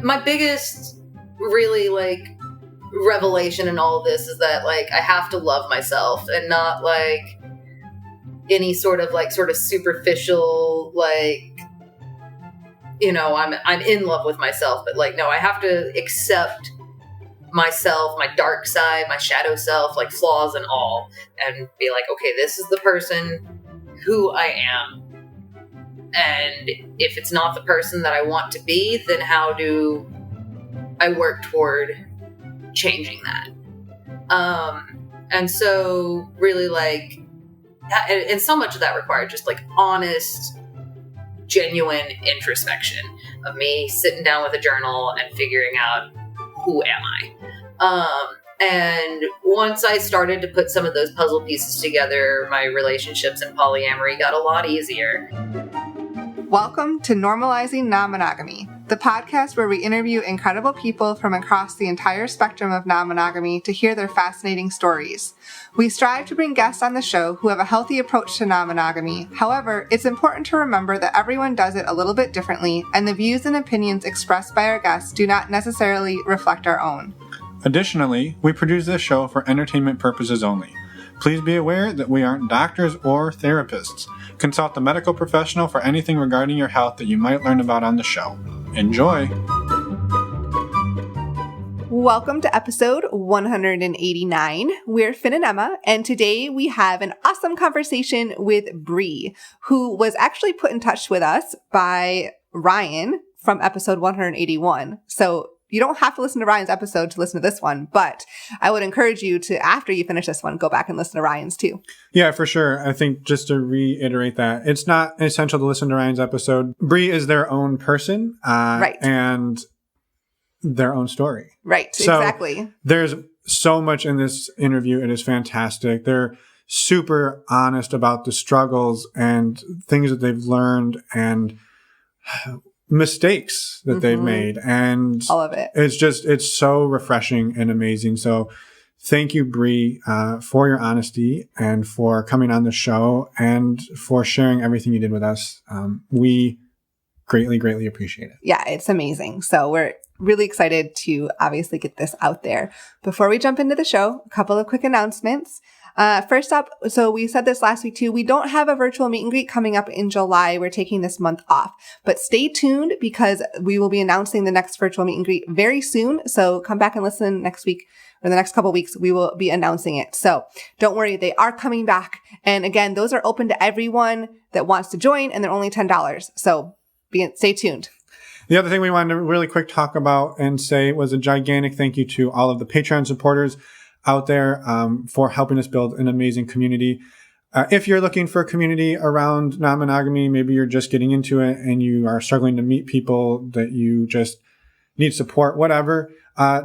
my biggest really like revelation in all of this is that like I have to love myself and not like any sort of superficial like, you know, I'm in love with myself, but like no, I have to accept myself, my dark side, my shadow self, like flaws and all, and be like, okay, this is the person who I am. And if it's not the person that I want to be, then how do I work toward changing that? And so really like, and so much of that required just like honest, genuine introspection of me sitting down with a journal and figuring out who am I? And once I started to put some of those puzzle pieces together, my relationships and polyamory got a lot easier. Welcome to Normalizing Non-Monogamy, the podcast where we interview incredible people from across the entire spectrum of non-monogamy to hear their fascinating stories. We strive to bring guests on the show who have a healthy approach to non-monogamy. However, it's important to remember that everyone does it a little bit differently, and the views and opinions expressed by our guests do not necessarily reflect our own. Additionally, we produce this show for entertainment purposes only. Please be aware that we aren't doctors or therapists. Consult the medical professional for anything regarding your health that you might learn about on the show. Enjoy! Welcome to episode 189. We're Finn and Emma, and today we have an awesome conversation with Brea, who was actually put in touch with us by Ryan from episode 181. So you don't have to listen to Ryan's episode to listen to this one, but I would encourage you to, after you finish this one, go back and listen to Ryan's too. Yeah, for sure. I think just to reiterate that, it's not essential to listen to Ryan's episode. Brea is their own person, right, and their own story. Right, so exactly. There's so much in this interview. It is fantastic. They're super honest about the struggles and things that they've learned and mistakes that they've made, and all of it. It's so refreshing and amazing. So thank you, Brea, for your honesty and for coming on the show and for sharing everything you did with us. We greatly appreciate it. Yeah, it's amazing. So we're really excited to obviously get this out there. Before we jump into the show, a couple of quick announcements. First up, so we said this last week too, we don't have a virtual meet and greet coming up in July. We're taking this month off, but stay tuned because we will be announcing the next virtual meet and greet very soon. So come back and listen next week or the next couple of weeks. We will be announcing it. So don't worry, they are coming back. And again, those are open to everyone that wants to join, and they're only $10. So stay tuned. The other thing we wanted to really quick talk about and say was a gigantic thank you to all of the Patreon supporters out there for helping us build an amazing community. If you're looking for a community around non-monogamy, maybe you're just getting into it and you are struggling to meet people that you just need support, whatever,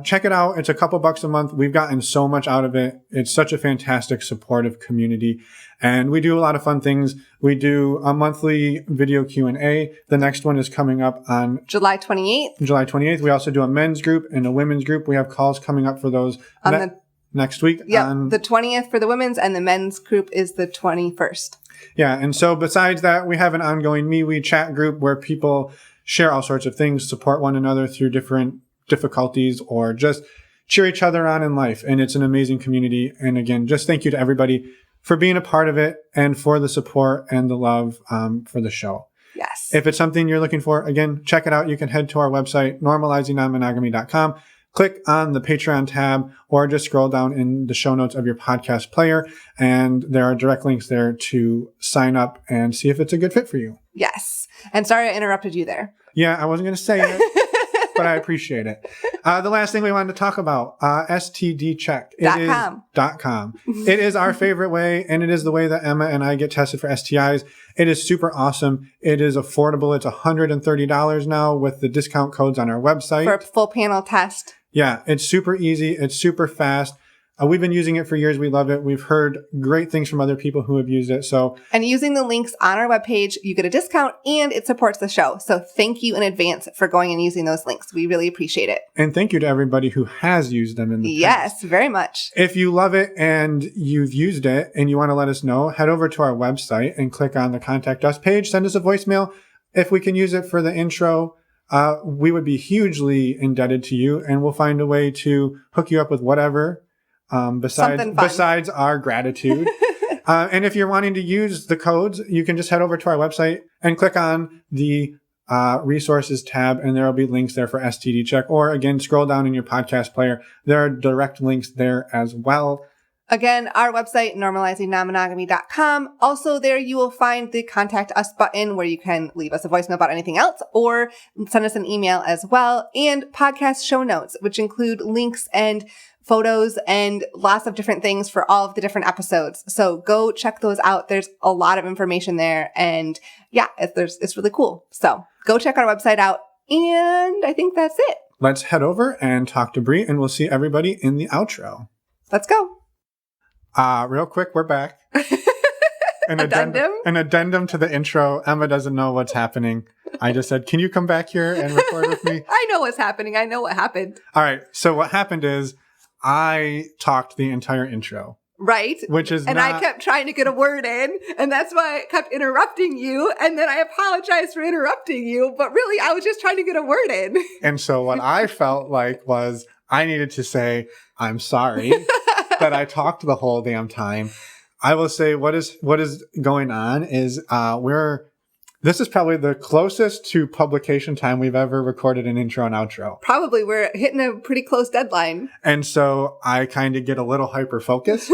check it out. It's a couple bucks a month. We've gotten so much out of it. It's such a fantastic, supportive community. And we do a lot of fun things. We do a monthly video Q&A. The next one is coming up on July 28th. We also do a men's group and a women's group. We have calls coming up for those next week. Yeah, the 20th for the women's, and the men's group is the 21st. Yeah, and so besides that, we have an ongoing MeWe chat group where people share all sorts of things, support one another through different difficulties, or just cheer each other on in life. And it's an amazing community. And again, just thank you to everybody for being a part of it and for the support and the love for the show. Yes. If it's something you're looking for, again, check it out. You can head to our website, normalizingnonmonogamy.com. Click on the Patreon tab or just scroll down in the show notes of your podcast player. And there are direct links there to sign up and see if it's a good fit for you. Yes. And sorry I interrupted you there. Yeah, I wasn't going to say it, but I appreciate it. The last thing we wanted to talk about, STDcheck.com. It is our favorite way, and it is the way that Emma and I get tested for STIs. It is super awesome. It is affordable. It's $130 now with the discount codes on our website. For a full panel test. Yeah, it's super easy. It's super fast. We've been using it for years. We love it. We've heard great things from other people who have used it. And using the links on our webpage, you get a discount and it supports the show. So thank you in advance for going and using those links. We really appreciate it. And thank you to everybody who has used them in the past. Yes, very much. If you love it and you've used it and you want to let us know, head over to our website and click on the Contact Us page. Send us a voicemail. If we can use it for the intro, we would be hugely indebted to you, and we'll find a way to hook you up with whatever besides our gratitude. And if you're wanting to use the codes, you can just head over to our website and click on the resources tab, and there will be links there for STD check. Or again, scroll down in your podcast player. There are direct links there as well. Again, our website, normalizingnonmonogamy.com. Also there you will find the contact us button where you can leave us a voicemail about anything else or send us an email as well. And podcast show notes, which include links and photos and lots of different things for all of the different episodes. So go check those out. There's a lot of information there. And yeah, it's really cool. So go check our website out. And I think that's it. Let's head over and talk to Brea, and we'll see everybody in the outro. Let's go. Real quick, we're back. An addendum to the intro. Emma doesn't know what's happening. I just said, can you come back here and record with me? I know what's happening. I know what happened. All right. So what happened is I talked the entire intro. Right. I kept trying to get a word in, and that's why I kept interrupting you. And then I apologized for interrupting you, but really I was just trying to get a word in. And so what I felt like was I needed to say, I'm sorry that I talked the whole damn time. I will say what is going on is this is probably the closest to publication time we've ever recorded an intro and outro. Probably. We're hitting a pretty close deadline. And so I kind of get a little hyper-focused.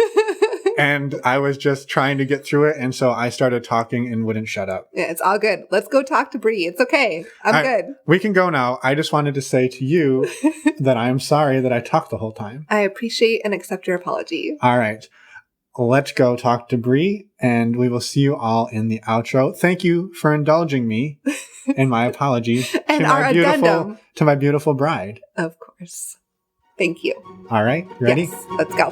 And I was just trying to get through it. And so I started talking and wouldn't shut up. Yeah, it's all good. Let's go talk to Brea. It's okay. I'm good. We can go now. I just wanted to say to you that I'm sorry that I talked the whole time. I appreciate and accept your apology. All right. Let's go talk to Brea, and we will see you all in the outro. Thank you for indulging me in my apology and to my beautiful bride. Of course. Thank you. All right. Ready? Yes. Let's go.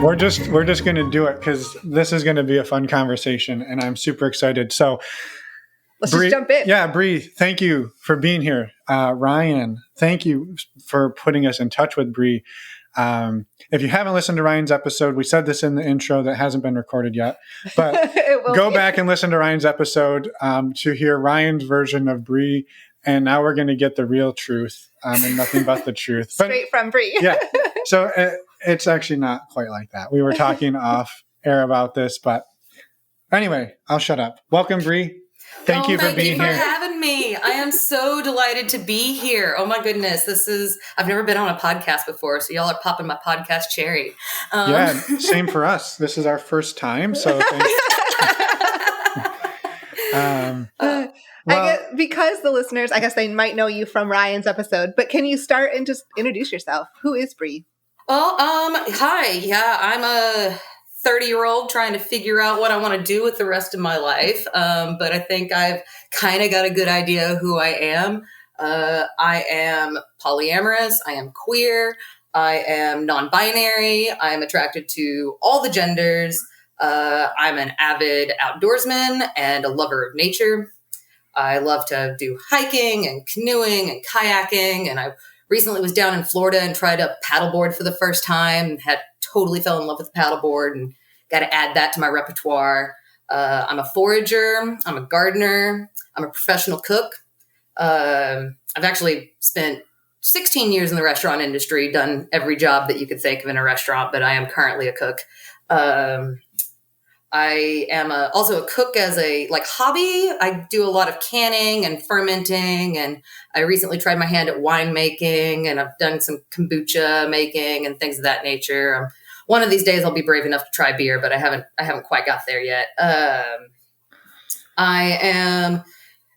We're just going to do it because this is going to be a fun conversation, and I'm super excited. So let's just jump in. Yeah, Brea, thank you for being here. Ryan, thank you for putting us in touch with Brea. If you haven't listened to Ryan's episode, we said this in the intro that hasn't been recorded yet, but go back and listen to Ryan's episode to hear Ryan's version of Brea. And now we're going to get the real truth and nothing but the truth. Straight from Brea. Yeah. So it's actually not quite like that. We were talking off air about this, but anyway, I'll shut up. Welcome, Brea. Thank you for being here. Thank you for having me. I am so delighted to be here. Oh my goodness. I've never been on a podcast before, so y'all are popping my podcast cherry. Yeah, same for us. This is our first time, so thanks. I guess because the listeners, I guess they might know you from Ryan's episode, but can you start and just introduce yourself? Who is Brea? Well, hi. Yeah, I'm a 30-year-old trying to figure out what I want to do with the rest of my life. But I think I've kind of got a good idea of who I am. I am polyamorous. I am queer. I am non-binary. I am attracted to all the genders. I'm an avid outdoorsman and a lover of nature. I love to do hiking and canoeing and kayaking. And I recently was down in Florida and tried a paddleboard for the first time and totally fell in love with the paddleboard and got to add that to my repertoire. I'm a forager. I'm a gardener. I'm a professional cook. I've actually spent 16 years in the restaurant industry, done every job that you could think of in a restaurant, but I am currently a cook. I am also a cook as a hobby. I do a lot of canning and fermenting, and I recently tried my hand at wine making, and I've done some kombucha making and things of that nature. One of these days I'll be brave enough to try beer, but I haven't quite got there yet. I am,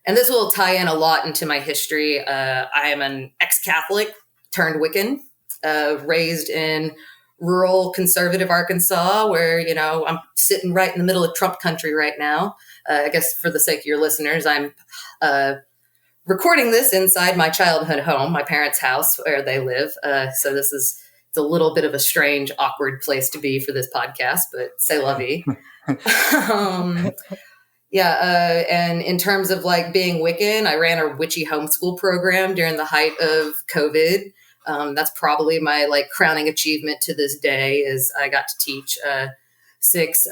and this will tie in a lot into my history. I am an ex-Catholic turned Wiccan, raised in rural conservative Arkansas, where, I'm sitting right in the middle of Trump country right now. I guess for the sake of your listeners, I'm recording this inside my childhood home, my parents' house where they live. So it's a little bit of a strange, awkward place to be for this podcast, but c'est la vie. And in terms of being Wiccan, I ran a witchy homeschool program during the height of COVID. That's probably my crowning achievement to this day is I got to teach 6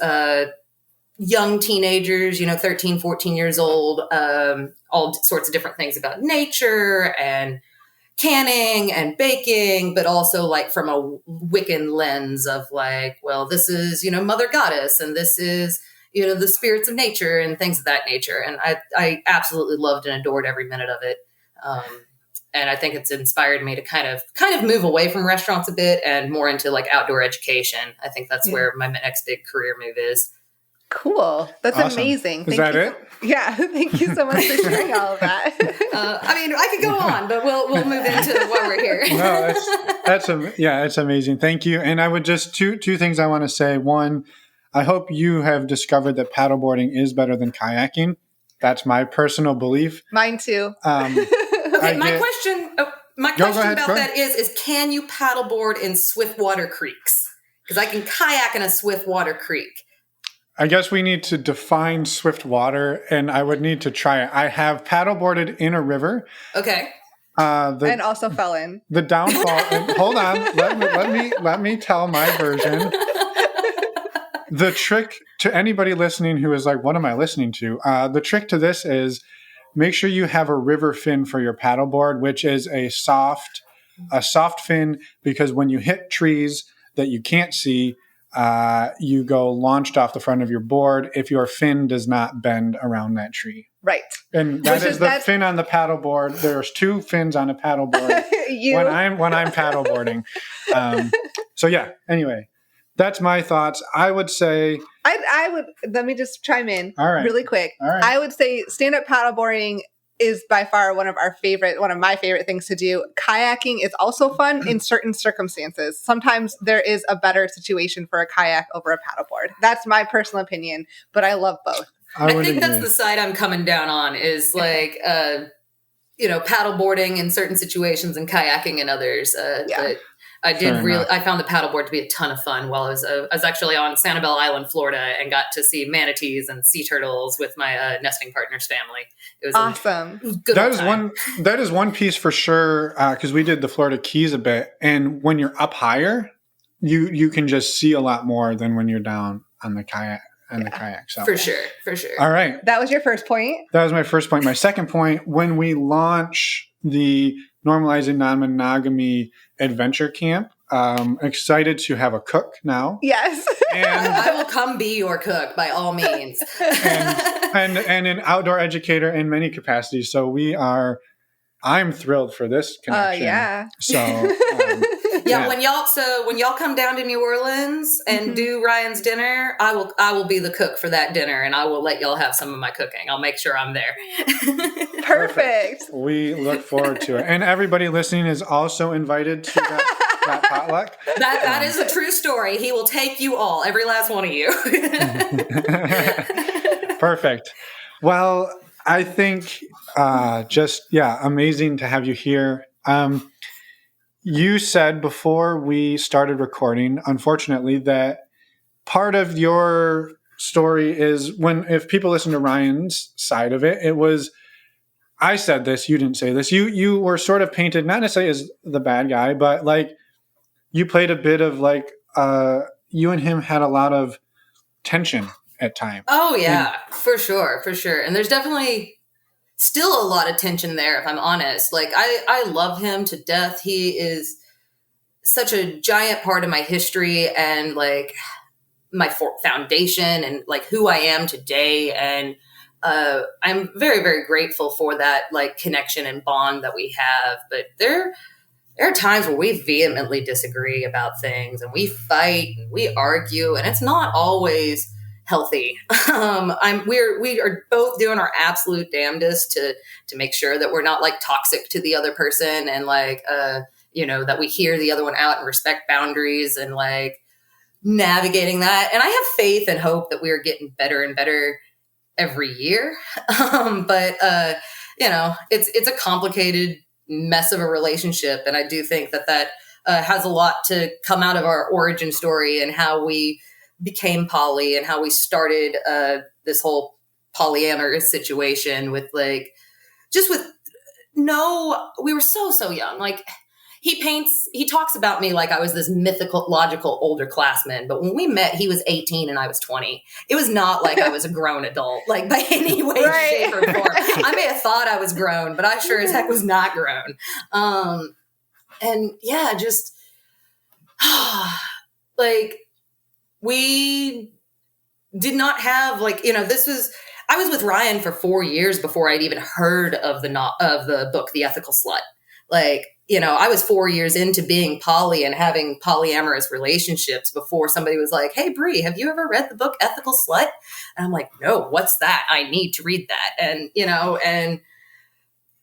young teenagers, 13, 14 years old, all sorts of different things about nature and canning and baking, but also like from a Wiccan lens of like, well, this is, Mother Goddess, and this is, the spirits of nature and things of that nature. And I absolutely loved and adored every minute of it. And I think it's inspired me to kind of move away from restaurants a bit and more into like outdoor education. I think that's where my next big career move is. Cool. That's awesome. Is Amazing. Thank that you. it? Yeah. Thank you so much for sharing all of that. I could go on, but we'll move into why we're here. No, it's amazing. Thank you. And I would just two things I want to say. One, I hope you have discovered that paddleboarding is better than kayaking. That's my personal belief. Mine too. Okay, my question about that is can you paddleboard in swiftwater creeks? Because I can kayak in a swiftwater creek. I guess we need to define swift water, and I would need to try it. I have paddleboarded in a river. Okay. And also fell in. The downfall. And hold on. Let me tell my version. The trick to anybody listening who is like, what am I listening to? The trick to this is make sure you have a river fin for your paddleboard, which is a soft fin, because when you hit trees that you can't see, you go launched off the front of your board if your fin does not bend around that tree. Right. And that is the fin on the paddleboard. There's two fins on a paddleboard when I'm paddleboarding. So yeah, anyway, that's my thoughts. I would say I would let me just chime in really quick. All right. I would say stand-up paddleboarding is by far one of my favorite things to do. Kayaking is also fun in certain circumstances. Sometimes there is a better situation for a kayak over a paddleboard. That's my personal opinion, but I love both. I think that's the side I'm coming down on is like, paddleboarding in certain situations and kayaking in others. But I found the paddleboard to be a ton of fun while I was actually on Sanibel Island, Florida, and got to see manatees and sea turtles with my nesting partner's family. It was awesome. That is one piece for sure. Cause we did the Florida Keys a bit, and when you're up higher, you can just see a lot more than when you're down on the kayak. The kayak. So. For sure. All right. That was your first point? That was my first point. My second point, when we launch the Normalizing Non-Monogamy Adventure Camp, excited to have a cook now. Yes. And I will come be your cook by all means. and an outdoor educator in many capacities. So I'm thrilled for this connection. Yeah. So when y'all come down to New Orleans and do Ryan's dinner, I will be the cook for that dinner, and I will let y'all have some of my cooking. I'll make sure I'm there. Perfect. We look forward to it. And everybody listening is also invited to that potluck. That is a true story. He will take you all, every last one of you. Perfect. Well, I think amazing to have you here. You said before we started recording, unfortunately, that part of your story is if people listen to Ryan's side of it, it was, I said this, you didn't say this. You were sort of painted, not necessarily as the bad guy, but like you played a bit of like, you and him had a lot of tension at times. Oh yeah, for sure. And there's definitely still a lot of tension there, if I'm honest. Like I love him to death. He is such a giant part of my history and like my foundation and like who I am today. And I'm very, very grateful for that like connection and bond that we have. But there are times where we vehemently disagree about things and we fight and we argue, and it's not always healthy. We are both doing our absolute damnedest to make sure that we're not like toxic to the other person, and like that we hear the other one out and respect boundaries and like navigating that. And I have faith and hope that we are getting better and better every year. But it's a complicated mess of a relationship, and I do think that has a lot to come out of our origin story and how we became poly and how we started this whole polyamorous situation with like, we were so young. Like he talks about me like I was this mythological older classman. But when we met, he was 18 and I was 20. It was not like I was a grown adult, like by any way, shape, or form. I may have thought I was grown, but I sure as heck was not grown. And yeah, just like we did not have like, I was with Ryan for 4 years before I'd even heard of the book, The Ethical Slut. Like, I was 4 years into being poly and having polyamorous relationships before somebody was like, hey, Brea, have you ever read the book Ethical Slut? And I'm like, no, what's that? I need to read that. And,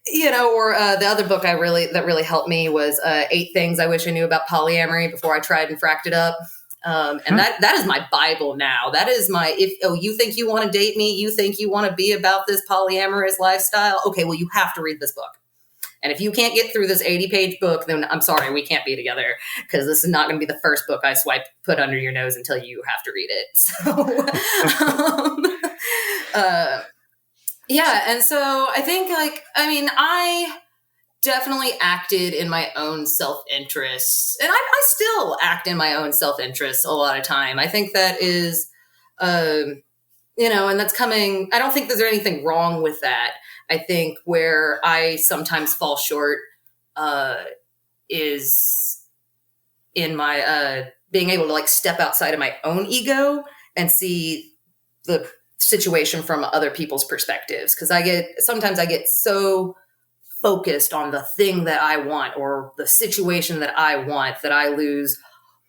or the other book that really helped me was 8 Things I Wish I Knew About Polyamory Before I Tried and Fracked It Up. And that is my Bible now. That is you think you want to date me? You think you want to be about this polyamorous lifestyle? Okay, well, you have to read this book. And if you can't get through this 80-page book, then I'm sorry, we can't be together, because this is not going to be the first book I put under your nose until you have to read it. So, yeah. And so I think I definitely acted in my own self-interest, and I still act in my own self-interest a lot of time. I think that is, and that's coming. I don't think there's anything wrong with that. I think where I sometimes fall short is in my being able to like step outside of my own ego and see the situation from other people's perspectives. Because sometimes I get so focused on the thing that I want or the situation that I want that I lose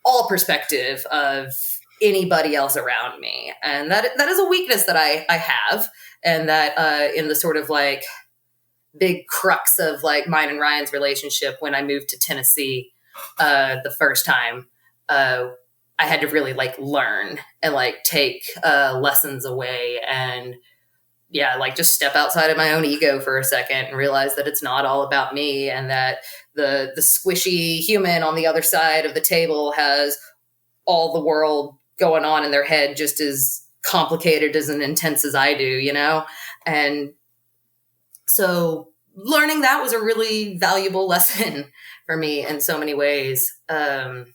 all perspective of anybody else around me. And that is a weakness that I have. And that in the sort of like big crux of like mine and Ryan's relationship, when I moved to Tennessee the first time, I had to really like learn and like take lessons away and like just step outside of my own ego for a second and realize that it's not all about me, and that the squishy human on the other side of the table has all the world going on in their head just as complicated as and intense as I do, And so learning that was a really valuable lesson for me in so many ways. And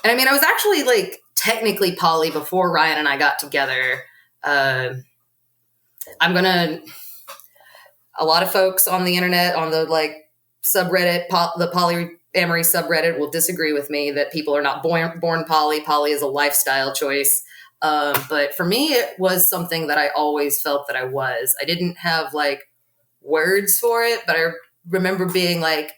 I mean, I was actually like technically poly before Ryan and I got together. A lot of folks on the internet, on the like subreddit, the polyamory subreddit, will disagree with me that people are not born poly. Poly is a lifestyle choice. But for me, it was something that I always felt that I was. I didn't have like words for it, but I remember being like,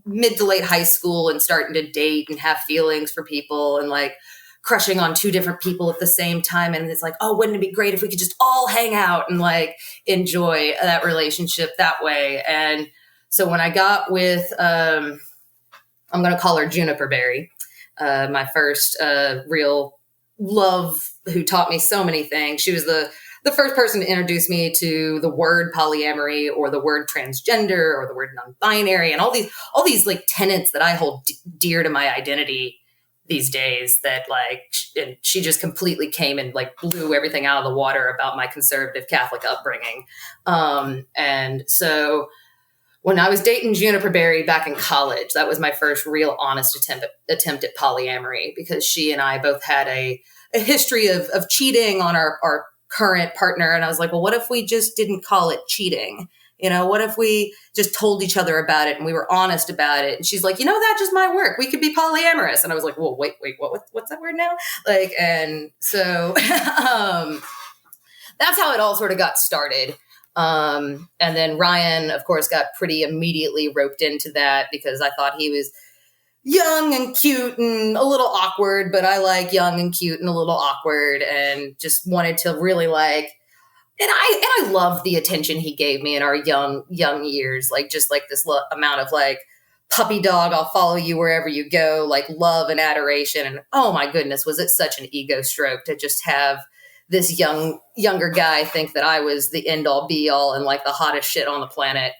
mid to late high school and starting to date and have feelings for people and like crushing on 2 different people at the same time. And it's like, oh, wouldn't it be great if we could just all hang out and like enjoy that relationship that way? And so when I got with, I'm going to call her Juniper Berry, my first real love, who taught me so many things. She was the first person to introduce me to the word polyamory or the word transgender or the word non-binary and all these like tenets that I hold dear to my identity these days, that like, and she just completely came and like blew everything out of the water about my conservative Catholic upbringing. And so when I was dating Juniper Berry back in college, that was my first real honest attempt at polyamory, because she and I both had a history of cheating on our current partner. And I was like, well, what if we just didn't call it cheating? What if we just told each other about it and we were honest about it? And she's like, that just might work. We could be polyamorous. And I was like, well, wait, what's that word now? Like, and so that's how it all sort of got started. And then Ryan, of course, got pretty immediately roped into that, because I thought he was young and cute and a little awkward, but I like young and cute and a little awkward, and just wanted to really like, and I loved the attention he gave me in our young years, like just like this amount of like puppy dog, I'll follow you wherever you go, like love and adoration. And oh my goodness, was it such an ego stroke to just have this younger guy think that I was the end all be all and like the hottest shit on the planet.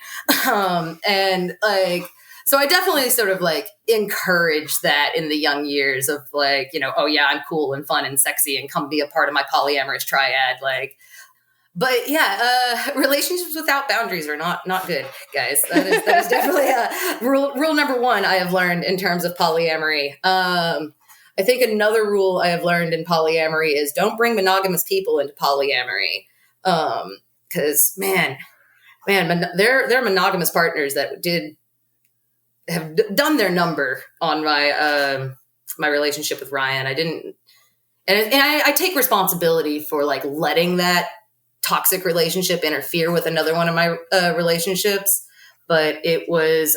And like, so I definitely sort of like encouraged that in the young years of like, oh yeah, I'm cool and fun and sexy and come be a part of my polyamorous triad. Like, But yeah, relationships without boundaries are not good, guys. That is definitely rule number one I have learned in terms of polyamory. I think another rule I have learned in polyamory is don't bring monogamous people into polyamory. Because man, there are monogamous partners that have done their number on my relationship with Ryan. I didn't, and I take responsibility for like letting that toxic relationship interfere with another one of my relationships, but it was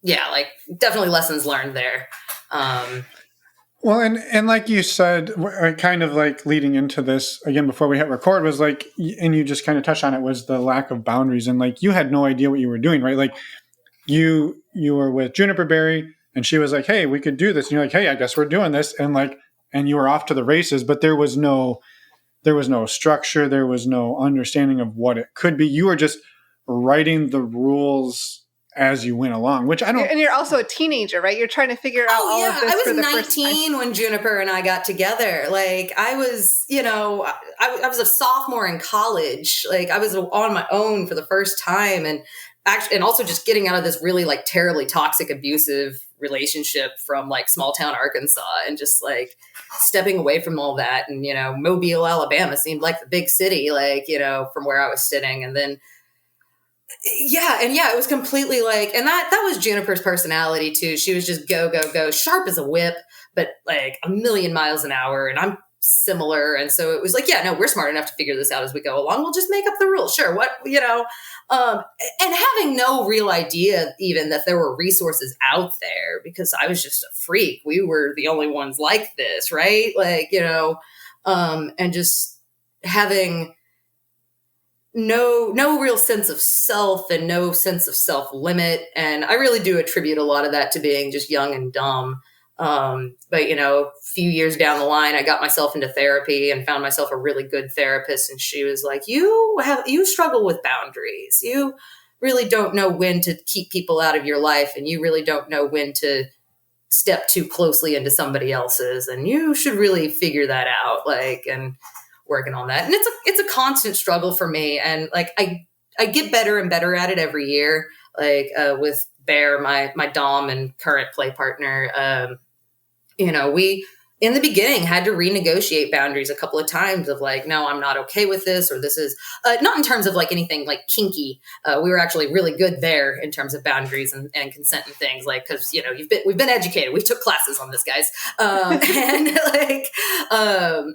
like definitely lessons learned there. Well, and like you said, kind of like leading into this again before we hit record was like, and you just kind of touched on it, was the lack of boundaries, and like you had no idea what you were doing, right? Like you were with Juniper Berry, and she was like, "Hey, we could do this," and you're like, "Hey, I guess we're doing this," and you were off to the races, but there was no structure, there was no understanding of what it could be. You were just writing the rules as you went along, which I don't. And you're also a teenager, right? You're trying to figure out all of this. I was for the 19 when Juniper and I got together. Like I was, I was a sophomore in college. Like I was on my own for the first time, and also just getting out of this really like terribly toxic, abusive relationship from like small town Arkansas, and just like stepping away from all that. And Mobile, Alabama seemed like the big city, like from where I was sitting, and then. It was completely like, and that was Juniper's personality too. She was just go, sharp as a whip, but like a million miles an hour. And I'm similar. And so it was like, we're smart enough to figure this out as we go along. We'll just make up the rules. Sure. And having no real idea even that there were resources out there, because I was just a freak. We were the only ones like this. Right. Like, and just having no real sense of self and no sense of self-limit. And I really do attribute a lot of that to being just young and dumb. But a few years down the line, I got myself into therapy and found myself a really good therapist. And she was like, you struggle with boundaries. You really don't know when to keep people out of your life. And you really don't know when to step too closely into somebody else's. And you should really figure that out. And working on that. And it's a constant struggle for me. And like, I get better and better at it every year. Like, with Bear, my Dom and current play partner, we, in the beginning, had to renegotiate boundaries a couple of times of like, no, I'm not okay with this, or this is not in terms of like anything like kinky. We were actually really good there in terms of boundaries and consent and things, like, cause we've been educated. We took classes on this, guys.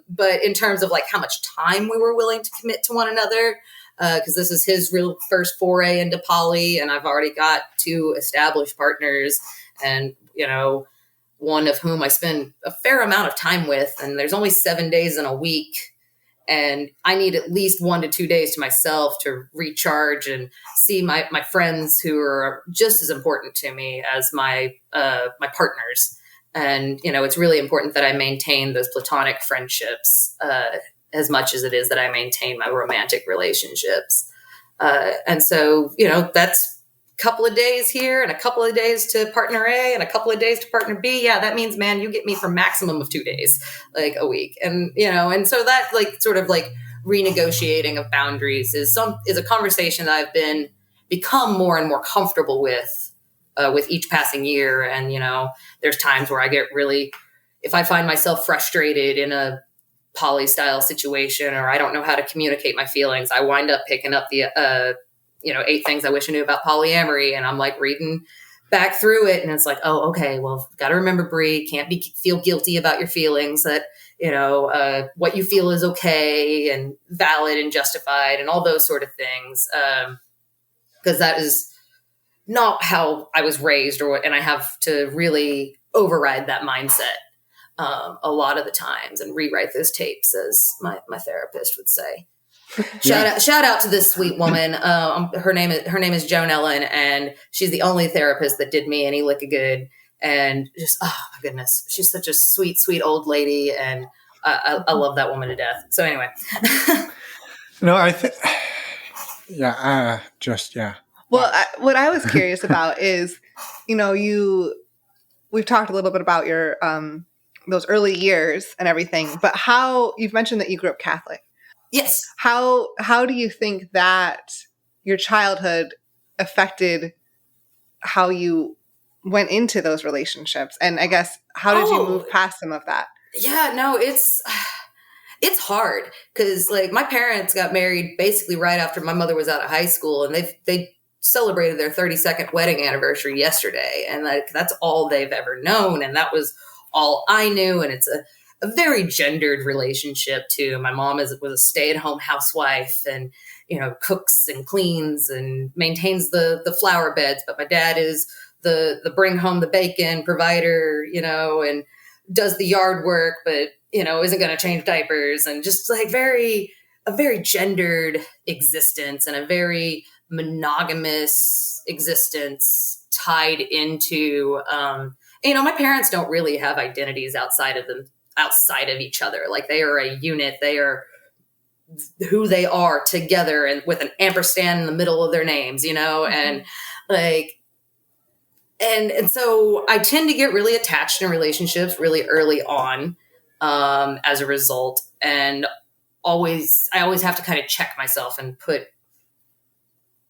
But in terms of like how much time we were willing to commit to one another, cause this is his real first foray into poly, and I've already got 2 established partners, and, one of whom I spend a fair amount of time with, and there's only 7 days in a week. And I need at least 1 to 2 days to myself to recharge and see my friends who are just as important to me as my partners. And, it's really important that I maintain those platonic friendships as much as it is that I maintain my romantic relationships. And so, that's couple of days here and a couple of days to partner A and a couple of days to partner B. Yeah, that means, man, you get me for maximum of 2 days, like a week. And, and so that like sort of like renegotiating of boundaries is a conversation that I've become more and more comfortable with each passing year. And, there's times where I get really, if I find myself frustrated in a poly style situation, or I don't know how to communicate my feelings, I wind up picking up the, 8 things I wish I knew about polyamory. And I'm like reading back through it. And it's like, oh, okay, well, got to remember, Brea, can't feel guilty about your feelings, that, what you feel is okay and valid and justified and all those sort of things. Because that is not how I was raised, and I have to really override that mindset a lot of the times and rewrite those tapes, as my therapist would say. Shout out to this sweet woman. Her name is Joan Ellen, and she's the only therapist that did me any lick of good. And just, oh my goodness, she's such a sweet, sweet old lady, and I love that woman to death. So anyway, I think, Well, what I was curious about is, we've talked a little bit about your those early years and everything, but how you've mentioned that you grew up Catholic. Yes. How do you think that your childhood affected how you went into those relationships? And I guess, how did you move past some of that? Yeah, no, it's hard because like my parents got married basically right after my mother was out of high school, and they celebrated their 32nd wedding anniversary yesterday, and like that's all they've ever known, and that was all I knew. And it's a very gendered relationship too. My mom was a stay-at-home housewife, and cooks and cleans and maintains the flower beds, but my dad is the bring home the bacon provider, and does the yard work, but isn't going to change diapers, and just like a very gendered existence and a very monogamous existence tied into, my parents don't really have identities outside of each other. Like they are a unit. They are who they are together, and with an ampersand in the middle of their names, and like, and so I tend to get really attached in relationships really early on, as a result. And I always have to kind of check myself and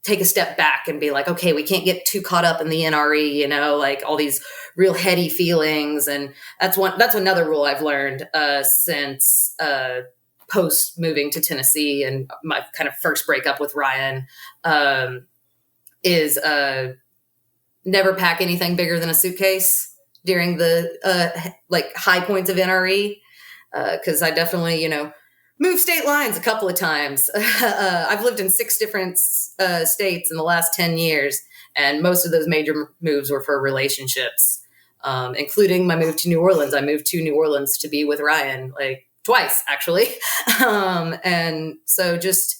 take a step back and be like, okay, we can't get too caught up in the NRE, like all these real heady feelings. And that's another rule I've learned, since, post moving to Tennessee and my kind of first breakup with Ryan, is, never pack anything bigger than a suitcase during the like high points of NRE, because I definitely moved state lines a couple of times. I've lived in 6 different states in the last 10 years, and most of those major moves were for relationships, including my move to New Orleans. I moved to New Orleans to be with Ryan like twice actually, and so just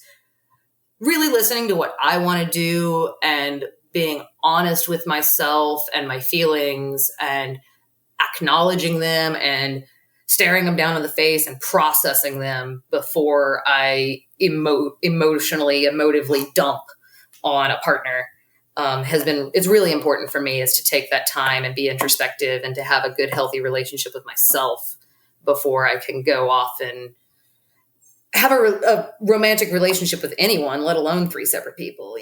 really listening to what I want to do and being honest with myself and my feelings and acknowledging them and staring them down in the face and processing them before I emotively dump on a partner, it's really important for me, is to take that time and be introspective and to have a good, healthy relationship with myself before I can go off and have a romantic relationship with anyone, let alone 3 separate people,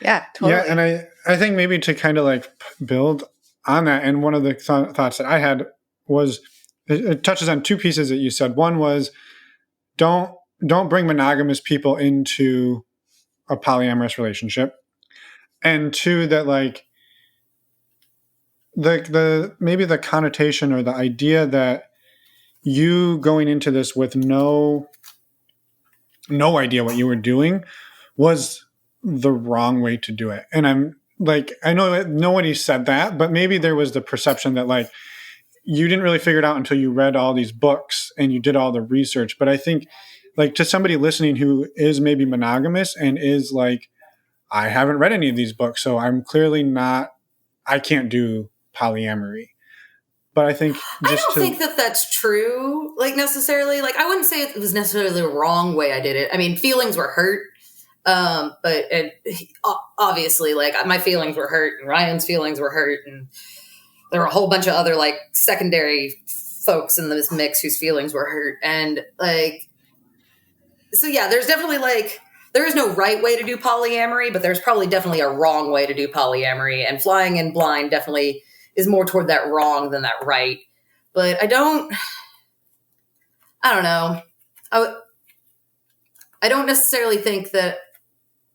Yeah, totally. Yeah, and I think maybe to kind of like build on that, and one of the thoughts that I had was, it touches on 2 pieces that you said. One was, don't bring monogamous people into a polyamorous relationship, and 2, that like the maybe the connotation or the idea that you going into this with no idea what you were doing was the wrong way to do it. And I'm like, I know nobody said that, but maybe there was the perception that like you didn't really figure it out until you read all these books and you did all the research. But I think like to somebody listening who is maybe monogamous and is like, I haven't read any of these books, so I'm clearly I can't do polyamory. But I think I don't think that that's true, like necessarily. Like I wouldn't say it was necessarily the wrong way I did it. I mean, feelings were hurt. But obviously, like my feelings were hurt, and Ryan's feelings were hurt, and there were a whole bunch of other like secondary folks in this mix whose feelings were hurt, and like, so yeah, there's definitely like there is no right way to do polyamory, but there's probably definitely a wrong way to do polyamory, and flying in blind definitely is more toward that wrong than that right. But I don't know. I don't necessarily think that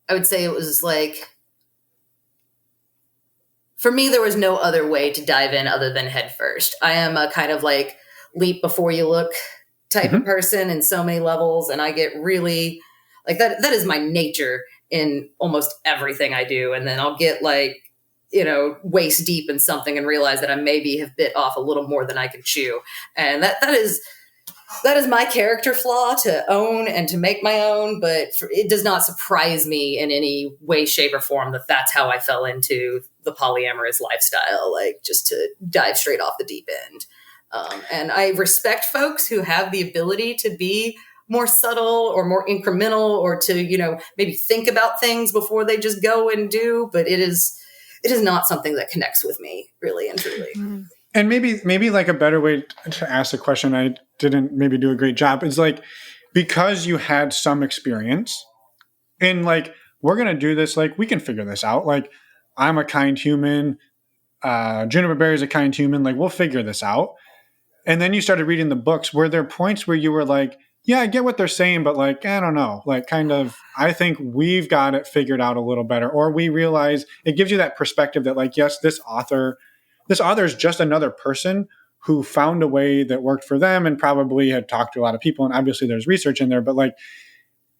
I would say it was like, for me, there was no other way to dive in other than head first. I am a kind of like leap before you look type of person in so many levels. And I get really like that is my nature in almost everything I do. And then I'll get like, waist deep in something and realize that I maybe have bit off a little more than I can chew. And that is my character flaw to own and to make my own, but it does not surprise me in any way, shape, or form that that's how I fell into the polyamorous lifestyle, like just to dive straight off the deep end. And I respect folks who have the ability to be more subtle or more incremental, or to, maybe think about things before they just go and do, but it is not something that connects with me really and truly. Mm-hmm. And maybe like a better way to ask the question, I didn't maybe do a great job, is like, because you had some experience and like, we're going to do this. Like, we can figure this out. Like, I'm a kind human. Juniper Berry is a kind human. Like, we'll figure this out. And then you started reading the books. Were there points where you were like, yeah, I get what they're saying, but like, I don't know, like kind of, I think we've got it figured out a little better, or we realize it gives you that perspective that like, yes, this author is just another person who found a way that worked for them and probably had talked to a lot of people. And obviously there's research in there, but like,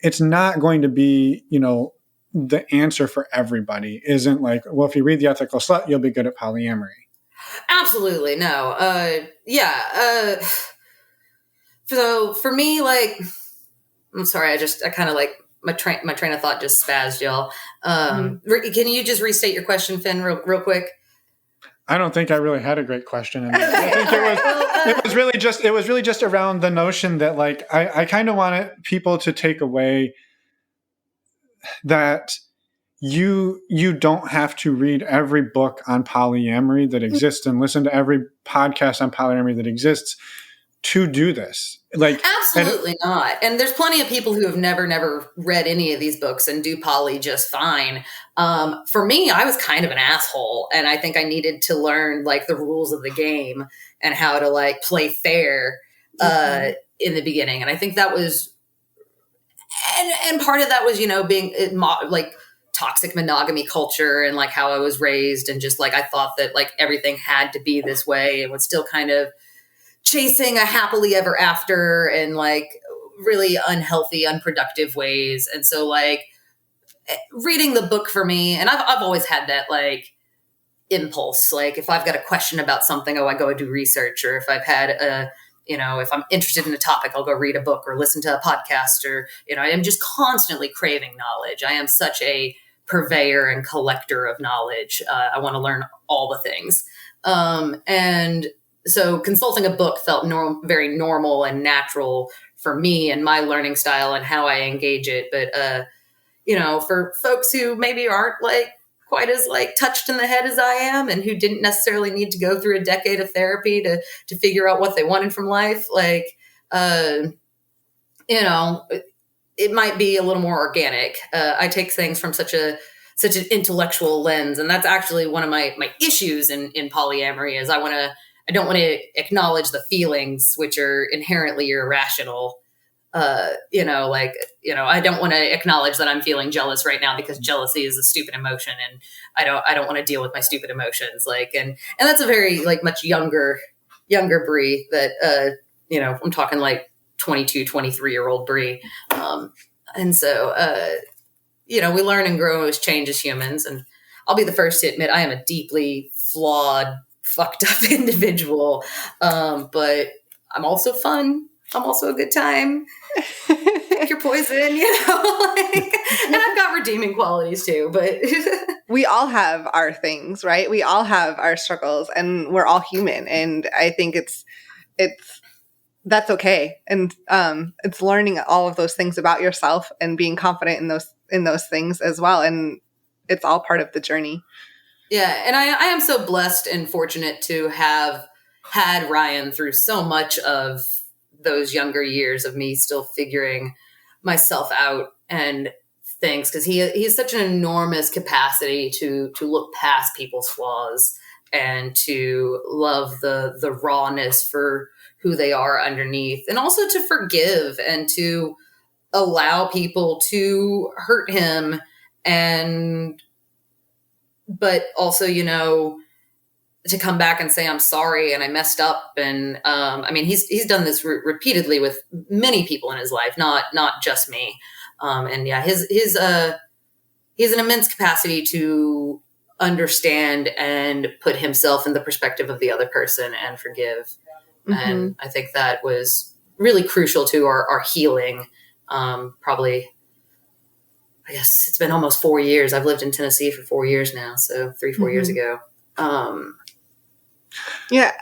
it's not going to be, the answer for everybody isn't like, well, if you read The Ethical Slut, you'll be good at polyamory. Absolutely. No. Yeah. So for me, like, I'm sorry, I kind of like my train of thought just spazzed, y'all. Can you just restate your question, Finn, real quick? I don't think I really had a great question. In there. I think it was really just around the notion that like, I kind of wanted people to take away that you don't have to read every book on polyamory that exists and listen to every podcast on polyamory that exists to do this. Like, absolutely not. And there's plenty of people who have never read any of these books and do poly just fine. For me, I was kind of an asshole, and I think I needed to learn like the rules of the game and how to like play fair in the beginning. And I think that was, and part of that was, being like toxic monogamy culture and like how I was raised, and just like I thought that like everything had to be this way, and was still kind of chasing a happily ever after and like really unhealthy, unproductive ways. And so like reading the book for me, and I've always had that like impulse. Like if I've got a question about something, I go do research, or if I've had if I'm interested in a topic, I'll go read a book or listen to a podcast, or, I am just constantly craving knowledge. I am such a purveyor and collector of knowledge. I want to learn all the things. And so consulting a book felt very normal and natural for me and my learning style and how I engage it. But, for folks who maybe aren't like quite as like touched in the head as I am, and who didn't necessarily need to go through a decade of therapy to figure out what they wanted from life, like, it might be a little more organic. I take things from such an intellectual lens. And that's actually one of my issues in polyamory is I don't want to acknowledge the feelings, which are inherently irrational. I don't want to acknowledge that I'm feeling jealous right now, because jealousy is a stupid emotion, and I don't want to deal with my stupid emotions. Like, and that's a very like much younger Brea that, I'm talking like 22, 23-year-old Brea. And so, we learn and grow as change as humans. And I'll be the first to admit I am a deeply flawed, fucked up individual. But I'm also fun. I'm also a good time. Pick your poison, and I've got redeeming qualities too, but we all have our things, right? We all have our struggles, and we're all human. And I think that's okay. And it's learning all of those things about yourself and being confident in those things as well. And it's all part of the journey. Yeah. And I am so blessed and fortunate to have had Ryan through so much of those younger years of me still figuring myself out and things, because he has such an enormous capacity to look past people's flaws and to love the rawness for who they are underneath, and also to forgive and to allow people to hurt him, but also, to come back and say, I'm sorry, and I messed up. And, he's done this repeatedly with many people in his life, not just me. And yeah, he has an immense capacity to understand and put himself in the perspective of the other person and forgive. Mm-hmm. And I think that was really crucial to our healing. Probably, I guess it's been almost 4 years. I've lived in Tennessee for 4 years now. So 3-4 years ago. Yeah,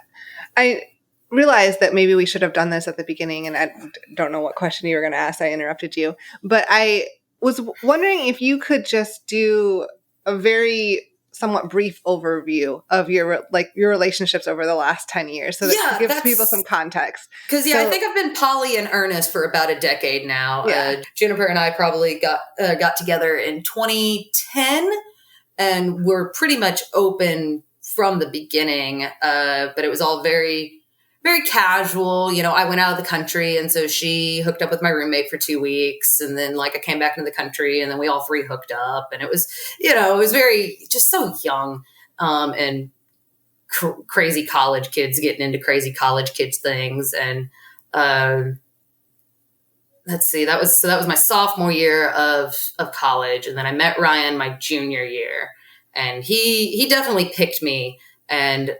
I realized that maybe we should have done this at the beginning, and I don't know what question you were going to ask. I interrupted you, but I was wondering if you could just do a very somewhat brief overview of your relationships over the last 10 years so that it gives people some context. Because I think I've been poly in earnest for about a decade now. Yeah. Juniper and I probably got together in 2010, and we're pretty much open from the beginning. But it was all very, very casual. I went out of the country, and so she hooked up with my roommate for 2 weeks, and then I came back into the country, and then we all three hooked up, and it was, it was very, just so young, and crazy college kids getting into crazy college kids things. And let's see, that was my sophomore year of college, and then I met Ryan my junior year, and he definitely picked me. And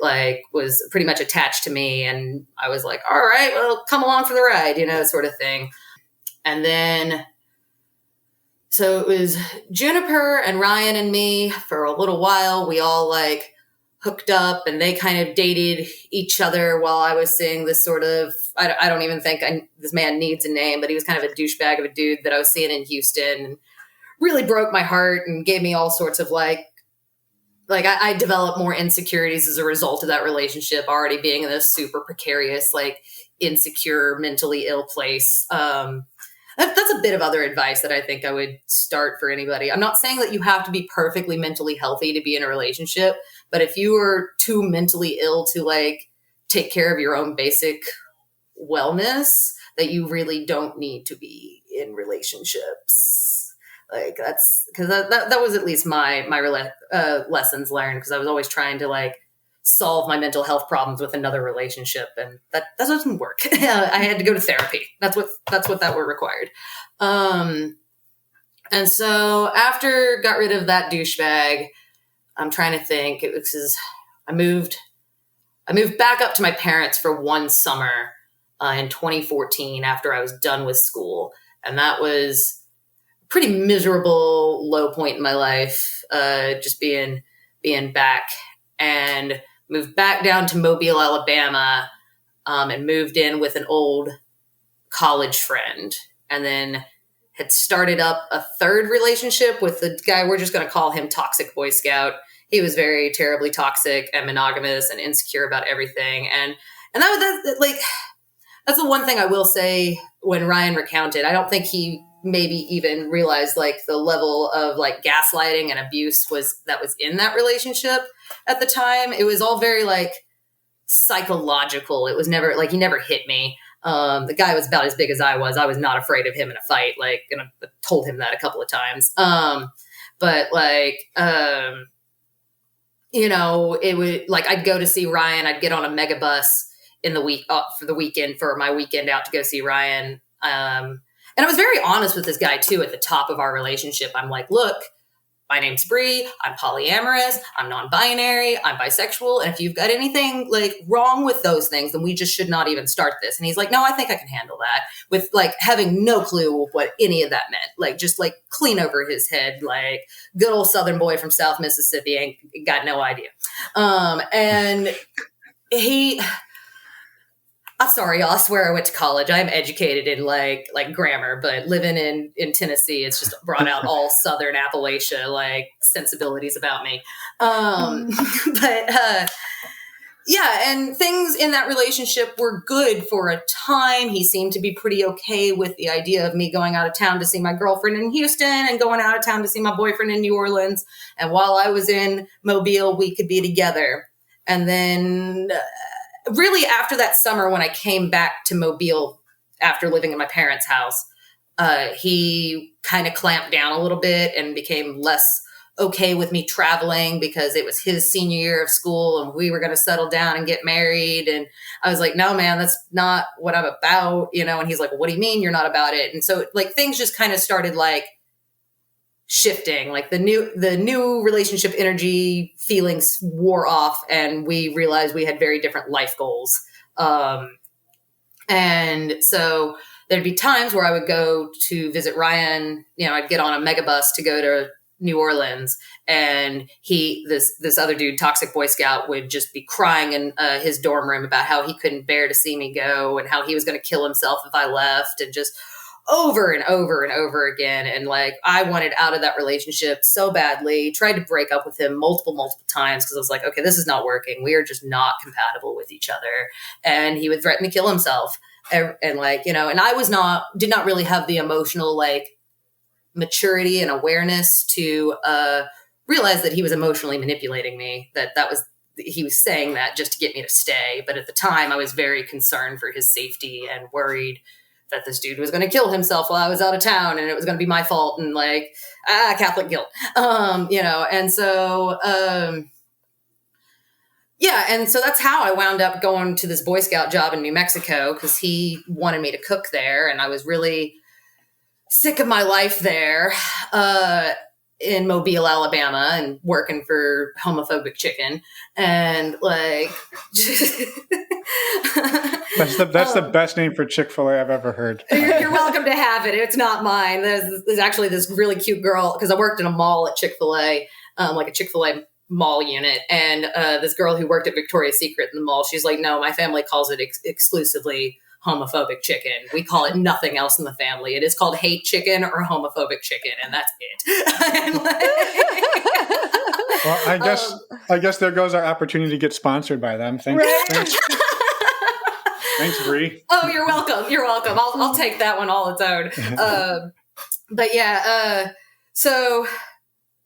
was pretty much attached to me. And I was like, all right, well, come along for the ride, sort of thing. And then, so it was Juniper and Ryan and me for a little while. We all hooked up, and they kind of dated each other while I was seeing this sort of, I don't even think this man needs a name, but he was kind of a douchebag of a dude that I was seeing in Houston, and really broke my heart and gave me all sorts of I developed more insecurities as a result of that relationship, already being in this super precarious, insecure, mentally ill place. That's a bit of other advice that I think I would start for anybody. I'm not saying that you have to be perfectly mentally healthy to be in a relationship, but if you are too mentally ill to take care of your own basic wellness, that you really don't need to be in relationships. That's because that was at least my lessons learned, because I was always trying to solve my mental health problems with another relationship, and that doesn't work. I had to go to therapy. That's what that were required. And so after got rid of that douchebag, I'm trying to think. I moved back up to my parents for one summer in 2014 after I was done with school, and that was pretty miserable low point in my life, just being back, and moved back down to Mobile, Alabama, and moved in with an old college friend, and then had started up a third relationship with the guy, we're just going to call him Toxic Boy Scout. He was very terribly toxic and monogamous and insecure about everything. And that's the one thing I will say when Ryan recounted. I don't think he maybe even realized the level of gaslighting and abuse was in that relationship at the time. It was all very psychological. It was never he never hit me. The guy was about as big as I was. I was not afraid of him in a fight. And I told him that a couple of times. But it would I'd go to see Ryan. I'd get on a mega bus in the week for the weekend, for my weekend out to go see Ryan. And I was very honest with this guy too at the top of our relationship. I'm like, look, my name's Brea. I'm polyamorous. I'm non-binary. I'm bisexual. And if you've got anything wrong with those things, then we just should not even start this. And he's like, no, I think I can handle that, with having no clue what any of that meant. Just clean over his head, good old Southern boy from South Mississippi ain't got no idea. And I'm sorry, y'all. I swear I went to college. I'm educated in grammar, but living in Tennessee, it's just brought out all Southern Appalachia sensibilities about me. Yeah, and things in that relationship were good for a time. He seemed to be pretty okay with the idea of me going out of town to see my girlfriend in Houston and going out of town to see my boyfriend in New Orleans. And while I was in Mobile, we could be together. And then really after that summer, when I came back to Mobile after living in my parents' house, he kind of clamped down a little bit and became less okay with me traveling, because it was his senior year of school and we were going to settle down and get married. And I was like, no, man, that's not what I'm about, And he's like, well, what do you mean you're not about it? And so things just kind of started shifting. The new relationship energy feelings wore off, and we realized we had very different life goals. And so there'd be times where I would go to visit Ryan. I'd get on a mega bus to go to New Orleans, and this other dude, Toxic Boy Scout, would just be crying in his dorm room about how he couldn't bear to see me go and how he was going to kill himself if I left, and just over and over and over again. And like, I wanted out of that relationship so badly, tried to break up with him multiple times because I was like, okay, this is not working. We are just not compatible with each other. And he would threaten to kill himself. And like, and I did not really have the emotional like maturity and awareness to realize that he was emotionally manipulating me, he was saying that just to get me to stay. But at the time I was very concerned for his safety and worried that this dude was going to kill himself while I was out of town and it was going to be my fault and like, Catholic guilt, and so, yeah. And so that's how I wound up going to this Boy Scout job in New Mexico because he wanted me to cook there. And I was really sick of my life there in Mobile, Alabama, and working for homophobic chicken. And like, that's the best name for Chick-fil-A I've ever heard. You're welcome to have it. It's not mine. There's actually this really cute girl because I worked in a mall at Chick-fil-A, like a Chick-fil-A mall unit. And this girl who worked at Victoria's Secret in the mall, she's like, no, my family calls it exclusively homophobic chicken. We call it nothing else in the family. It is called hate chicken or homophobic chicken, and that's it. Well, I guess there goes our opportunity to get sponsored by them. Thanks. Thanks, Brea. Oh, you're welcome. You're welcome. I'll take that one all its own. But yeah, so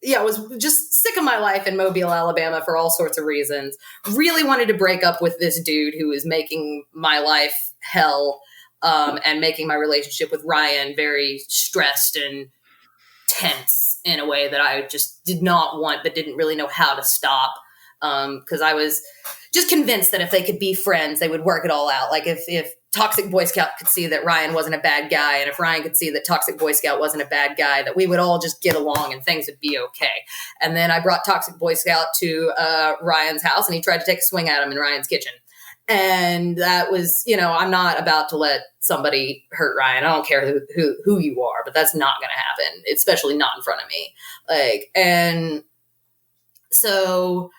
yeah, I was just sick of my life in Mobile, Alabama for all sorts of reasons. Really wanted to break up with this dude who was making my life hell, and making my relationship with Ryan very stressed and tense in a way that I just did not want, but didn't really know how to stop. Because I was just convinced that if they could be friends, they would work it all out. Like if Toxic Boy Scout could see that Ryan wasn't a bad guy, and if Ryan could see that Toxic Boy Scout wasn't a bad guy, that we would all just get along and things would be okay. And then I brought Toxic Boy Scout to Ryan's house, and he tried to take a swing at him in Ryan's kitchen. And that was, I'm not about to let somebody hurt Ryan. I don't care who you are, but that's not going to happen, especially not in front of me. Like, and so,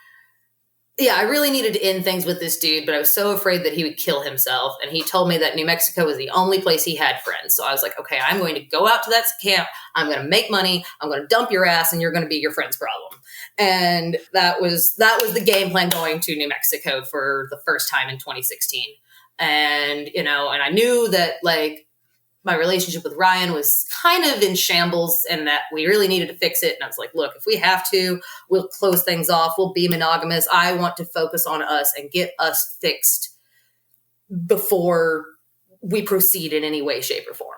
yeah, I really needed to end things with this dude, but I was so afraid that he would kill himself. And he told me that New Mexico was the only place he had friends. So I was like, okay, I'm going to go out to that camp. I'm going to make money. I'm going to dump your ass, and you're going to be your friend's problem. And that was the game plan going to New Mexico for the first time in 2016. And, and I knew that like my relationship with Ryan was kind of in shambles and that we really needed to fix it. And I was like, look, if we have to, we'll close things off. We'll be monogamous. I want to focus on us and get us fixed before we proceed in any way, shape, or form.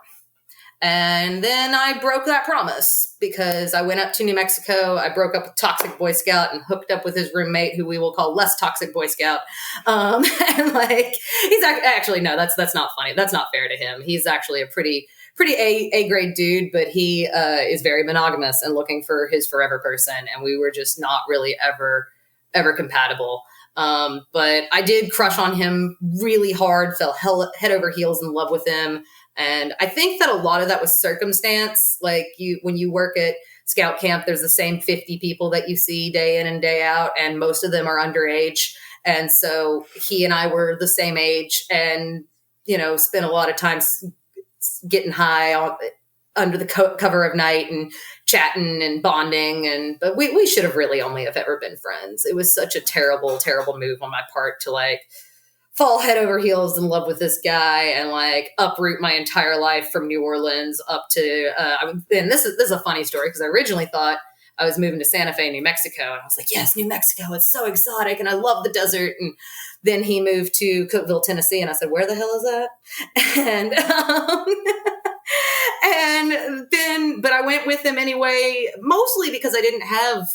And then I broke that promise because I went up to New Mexico. I broke up with Toxic Boy Scout and hooked up with his roommate, who we will call Less Toxic Boy Scout. And like, he's actually, no, that's not funny. That's not fair to him. He's actually a pretty A grade dude, but he is very monogamous and looking for his forever person. And we were just not really ever compatible. But I did crush on him really hard, fell head over heels in love with him. And I think that a lot of that was circumstance. Like when you work at scout camp, there's the same 50 people that you see day in and day out, and most of them are underage. And so he and I were the same age and, spent a lot of time getting high under the cover of night and chatting and bonding. But we should have really only have ever been friends. It was such a terrible, terrible move on my part to like fall head over heels in love with this guy and like uproot my entire life from New Orleans up to, and this is a funny story because I originally thought I was moving to Santa Fe, New Mexico. And I was like, yes, New Mexico, it's so exotic. And I love the desert. And then he moved to Cookeville, Tennessee. And I said, where the hell is that? But I went with him anyway, mostly because I didn't have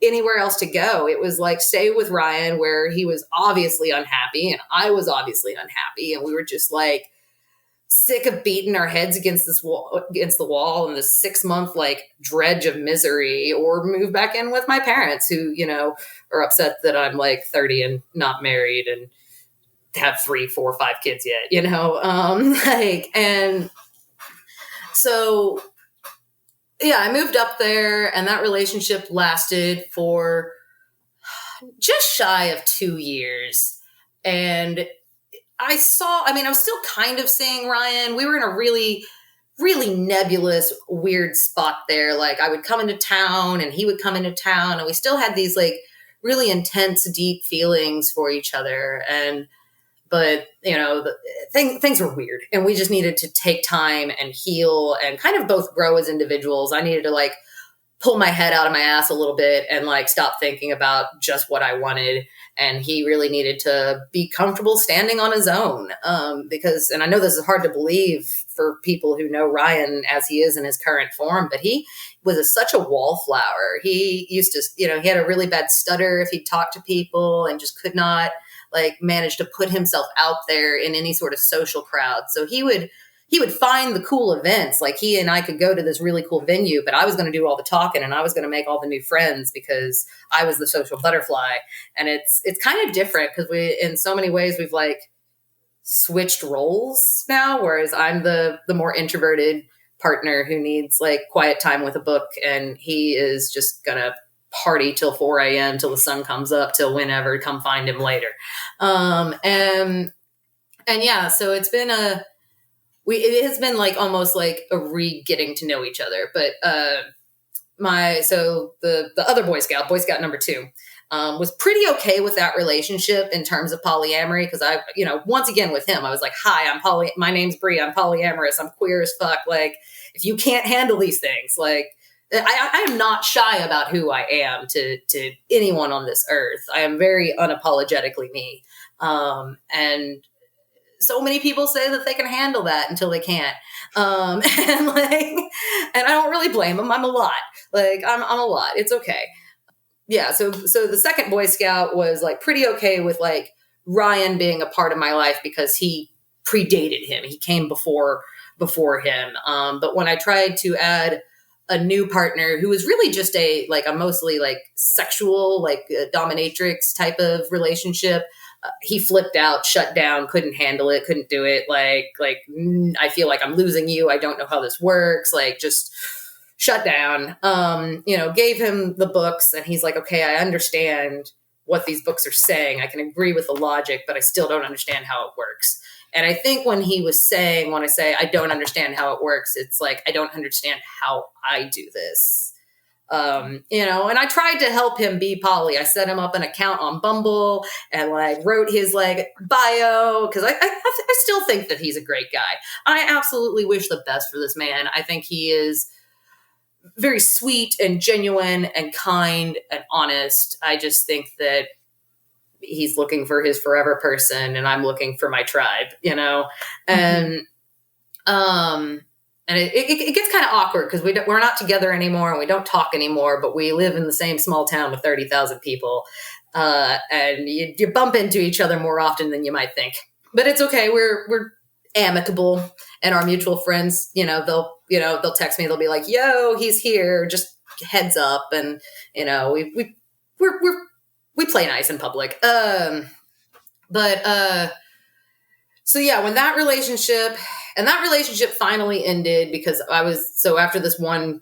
anywhere else to go. It was like stay with Ryan, where he was obviously unhappy and I was obviously unhappy, and we were just like sick of beating our heads against the wall in this 6-month like dredge of misery, or move back in with my parents who are upset that I'm like 30 and not married and have 3, 4, 5 kids yet, and so yeah, I moved up there, and that relationship lasted for just shy of 2 years. And I was still kind of seeing Ryan. We were in a really, really nebulous, weird spot there. Like I would come into town and he would come into town, and we still had these like really intense, deep feelings for each other. But things were weird, and we just needed to take time and heal and kind of both grow as individuals. I needed to like pull my head out of my ass a little bit and like stop thinking about just what I wanted. And he really needed to be comfortable standing on his own. And I know this is hard to believe for people who know Ryan as he is in his current form, but he was such a wallflower. He used to, he had a really bad stutter if he talked to people, and just could not like manage to put himself out there in any sort of social crowd. So he would find the cool events. Like he and I could go to this really cool venue, but I was going to do all the talking and I was going to make all the new friends because I was the social butterfly. And it's kind of different because in so many ways, we've like switched roles now, whereas I'm the more introverted partner who needs like quiet time with a book, and he is just going to party till 4 a.m. till the sun comes up, till whenever, come find him later. And yeah, so it has been like almost like a getting to know each other. But the other Boy Scout number 2, was pretty okay with that relationship in terms of polyamory. Cause once again with him, I was like, hi, my name's Brea. I'm polyamorous. I'm queer as fuck. Like if you can't handle these things, like I am not shy about who I am to anyone on this earth. I am very unapologetically me. And so many people say that they can handle that until they can't. And I don't really blame them. I'm a lot. Like I'm a lot. It's okay. Yeah. So the second Boy Scout was like pretty okay with like Ryan being a part of my life because he predated him. He came before him. But when I tried to add a new partner who was really just a mostly like sexual, like dominatrix type of relationship, he flipped out, shut down, couldn't handle it, couldn't do it. I feel like I'm losing you. I don't know how this works. Like just shut down. Gave him the books, and he's like, okay, I understand what these books are saying. I can agree with the logic, but I still don't understand how it works. And I think when I say I don't understand how it works, it's like, I don't understand how I do this. And I tried to help him be poly. I set him up an account on Bumble and like wrote his like bio, because I still think that he's a great guy. I absolutely wish the best for this man. I think he is very sweet and genuine and kind and honest. I just think that he's looking for his forever person, and I'm looking for my tribe, and it gets kind of awkward because we're not together anymore and we don't talk anymore, but we live in the same small town with 30,000 people. And you bump into each other more often than you might think, but it's okay. We're amicable, and our mutual friends, they'll text me. They'll be like, yo, he's here. Just heads up. And, we play nice in public. So yeah, when that relationship finally ended, because after this one,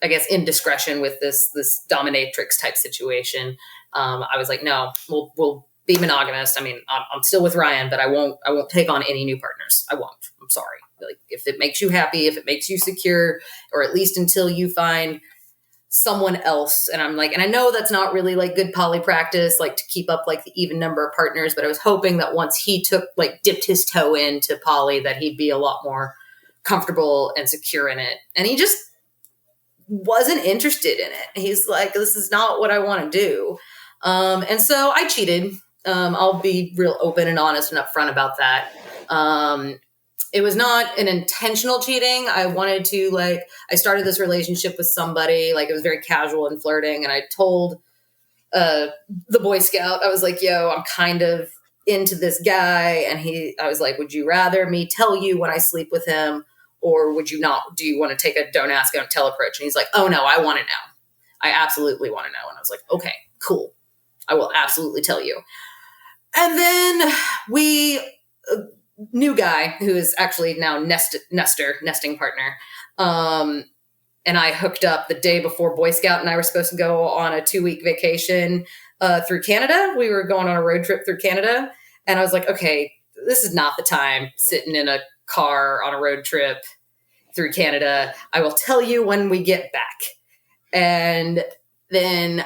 I guess, indiscretion with this dominatrix type situation, I was like, no, we'll be monogamous. I mean, I'm still with Ryan, but I won't take on any new partners. I won't. I'm sorry. Like, if it makes you happy, if it makes you secure, or at least until you find someone else. And I'm like, and I know that's not really like good poly practice, like to keep up like the even number of partners, but I was hoping that once he dipped his toe into poly, that he'd be a lot more comfortable and secure in it. And he just wasn't interested in it. He's like, this is not what I want to do. And so I cheated. I'll be real open and honest and upfront about that. It was not an intentional cheating. I wanted to I started this relationship with somebody, like it was very casual and flirting. And I told the Boy Scout, I was like, yo, I'm kind of into this guy. And I was like, would you rather me tell you when I sleep with him, or would you not? Do you want to take a don't ask, don't tell approach? And he's like, oh no, I want to know. I absolutely want to know. And I was like, okay, cool. I will absolutely tell you. And then new guy who is actually now nesting partner. And I hooked up the day before Boy Scout and I were supposed to go on a 2-week vacation through Canada. We were going on a road trip through Canada. And I was like, okay, this is not the time sitting in a car on a road trip through Canada. I will tell you when we get back. And then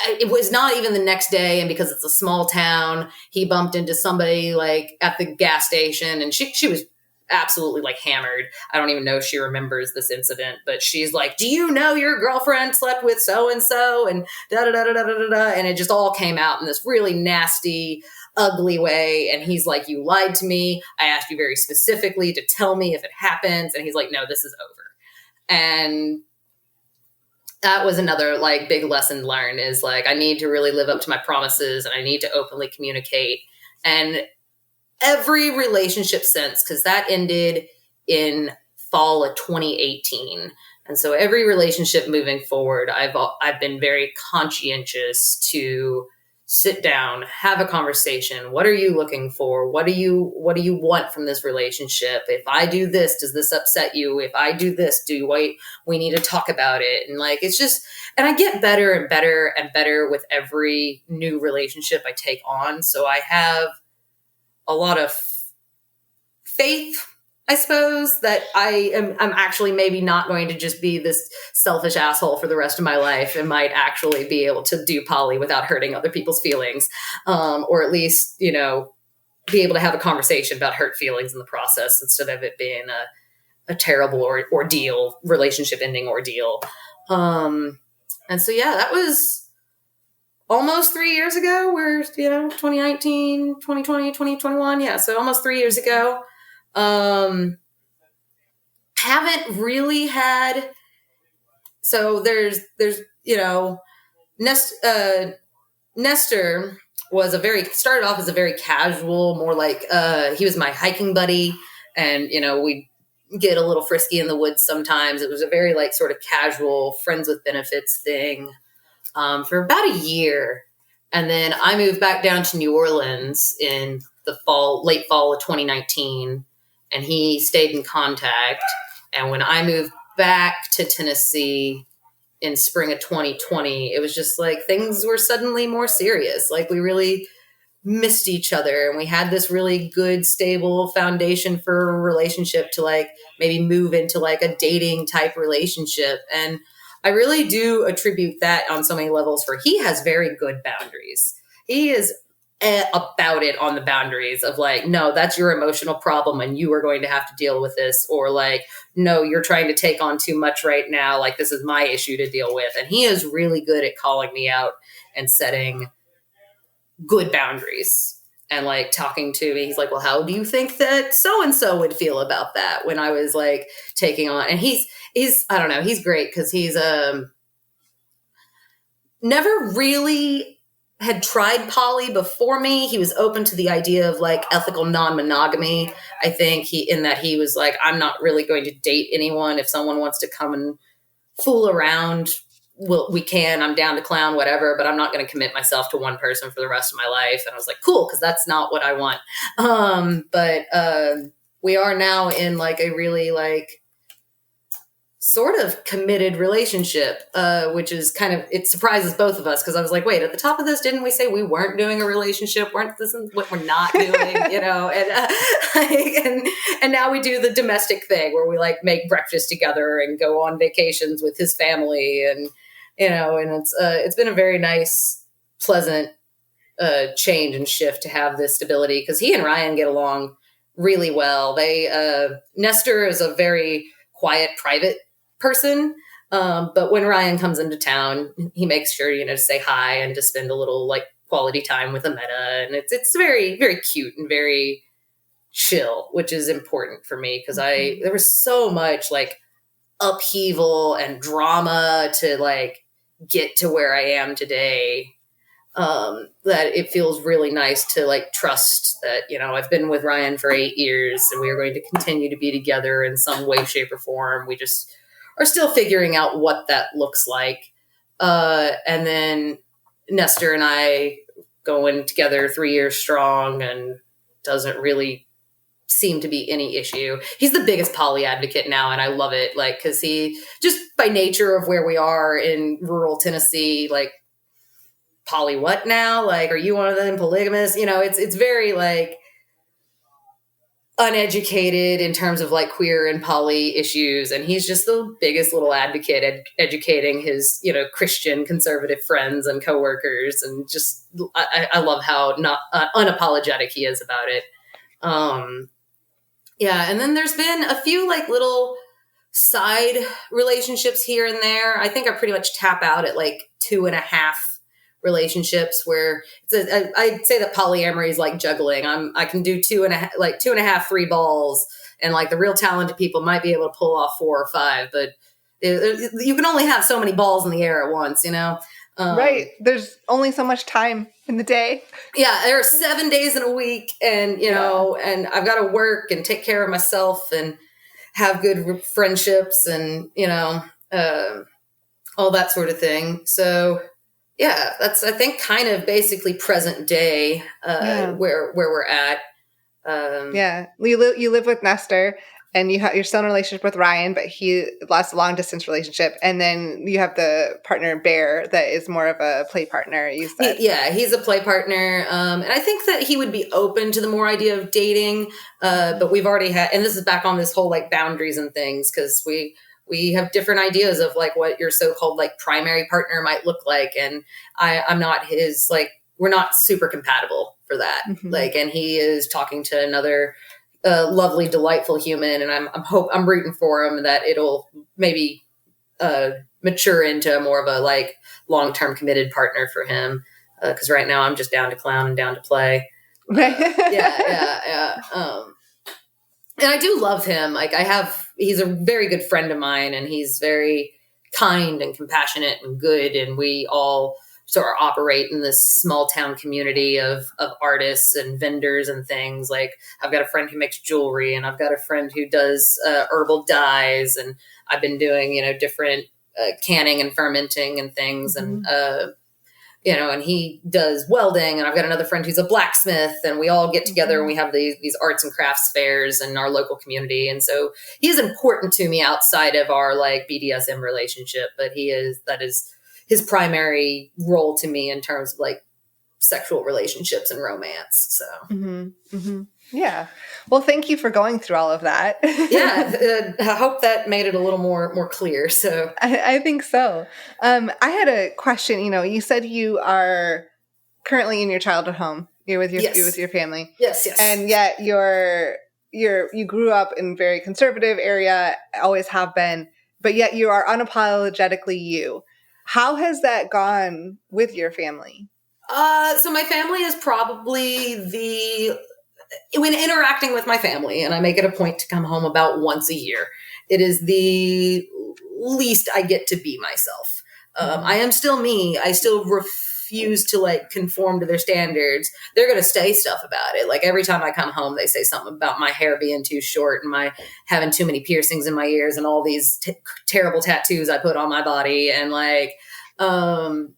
it was not even the next day. And because it's a small town, he bumped into somebody like at the gas station, and she was absolutely like hammered. I don't even know if she remembers this incident, but she's like, do you know your girlfriend slept with so-and-so and da-da-da-da-da-da-da. And it just all came out in this really nasty, ugly way. And he's like, you lied to me. I asked you very specifically to tell me if it happens. And he's like, no, this is over. And that was another like big lesson learned, is like, I need to really live up to my promises, and I need to openly communicate. And every relationship since, because that ended in fall of 2018. And so every relationship moving forward, I've been very conscientious to sit down, have a conversation. What are you looking for? What do you want from this relationship? If I do this, does this upset you? If I do this, we need to talk about it. And like, it's just, and I get better and better and better with every new relationship I take on. So I have a lot of faith, I suppose, that I'm actually maybe not going to just be this selfish asshole for the rest of my life, and might actually be able to do poly without hurting other people's feelings, or at least, be able to have a conversation about hurt feelings in the process, instead of it being a terrible ordeal, relationship ending ordeal. And so, yeah, that was almost 3 years ago. We're, 2019, 2020, 2021. Yeah. So almost 3 years ago. Haven't really had, so there's, Nestor started off as a very casual, more like, he was my hiking buddy, and, we get a little frisky in the woods sometimes. It was a very like sort of casual friends with benefits thing. For about a year. And then I moved back down to New Orleans in the late fall of 2019, and he stayed in contact. And when I moved back to Tennessee in spring of 2020, it was just like things were suddenly more serious. Like we really missed each other, and we had this really good, stable foundation for a relationship to like maybe move into like a dating type relationship. And I really do attribute that on so many levels, for he has very good boundaries. He is about it on the boundaries of like, no, that's your emotional problem and you are going to have to deal with this. Or like, no, you're trying to take on too much right now. Like, this is my issue to deal with. And he is really good at calling me out and setting good boundaries. And like talking to me, he's like, well, how do you think that so-and-so would feel about that? When I was like taking on, and he's, I don't know, he's great. Cause he's, never really had tried poly before me. He was open to the idea of like ethical non-monogamy. I think he was like, I'm not really going to date anyone. If someone wants to come and fool around, we can, I'm down to clown, whatever, but I'm not going to commit myself to one person for the rest of my life. And I was like, cool, because that's not what I want. But we are now in like a really like sort of committed relationship, which is kind of, it surprises both of us, because I was like, wait, at the top of this, didn't we say we weren't doing a relationship? This is what we're not doing, and now we do the domestic thing where we like make breakfast together and go on vacations with his family, and and it's been a very nice, pleasant change and shift to have this stability, because he and Ryan get along really well. Nestor is a very quiet, private person. But when Ryan comes into town, he makes sure, to say hi and to spend a little like quality time with Ameta. And it's very, very cute and very chill, which is important for me, because there was so much like upheaval and drama to like get to where I am today, that it feels really nice to like trust that, I've been with Ryan for 8 years and we are going to continue to be together in some way, shape, or form. We just are still figuring out what that looks like. And then Nestor and I going together 3 years strong, and doesn't really seem to be any issue. He's the biggest poly advocate now, and I love it. Like, cause he just by nature of where we are in rural Tennessee, like, poly what now? Like, are you one of them polygamous? It's very like, uneducated in terms of like queer and poly issues, and he's just the biggest little advocate educating his Christian conservative friends and coworkers, and just I love how not unapologetic he is about it. Yeah, and then there's been a few like little side relationships here and there. I think I pretty much tap out at like 2.5 relationships, where I'd say that polyamory is like juggling. I can do 2.5 free balls, and like the real talented people might be able to pull off 4 or 5, but you can only have so many balls in the air at once, Right. There's only so much time in the day. Yeah, there are 7 days in a week, and and I've got to work and take care of myself and have good friendships and all that sort of thing. So yeah, that's, I think, kind of basically present day where we're at. You live with Nestor, and you're still in a relationship with Ryan, but he lost a long distance relationship. And then you have the partner Brea that is more of a play partner, you said. He's a play partner. And I think that he would be open to the more idea of dating. But we've already had, and this is back on this whole like boundaries and things, because we have different ideas of like what your so-called like primary partner might look like. And I'm not his, like, we're not super compatible for that. Mm-hmm. Like, and he is talking to another lovely, delightful human. And I'm rooting for him that it'll maybe mature into more of a like long-term committed partner for him. Cause right now I'm just down to clown and down to play. Yeah. And I do love him. Like he's a very good friend of mine, and he's very kind and compassionate and good. And we all sort of operate in this small town community of artists and vendors and things. Like I've got a friend who makes jewelry, and I've got a friend who does herbal dyes, and I've been doing, different canning and fermenting and things. Mm-hmm. And, and he does welding, and I've got another friend who's a blacksmith, and we all get together and we have these arts and crafts fairs in our local community. And so he's important to me outside of our like BDSM relationship, but that is his primary role to me in terms of like sexual relationships and romance. So, yeah. Well, thank you for going through all of that. I hope that made it a little more clear. So I think so. I had a question. You said you are currently in your childhood home. You're with your family. Yes. And yet you grew up in a very conservative area, always have been, but yet you are unapologetically you. How has that gone with your family? So my family is probably when interacting with my family, and I make it a point to come home about once a year, it is the least I get to be myself. I am still me. I still refuse to like conform to their standards. They're going to say stuff about it. Like every time I come home, they say something about my hair being too short and my having too many piercings in my ears and all these terrible tattoos I put on my body. And like, and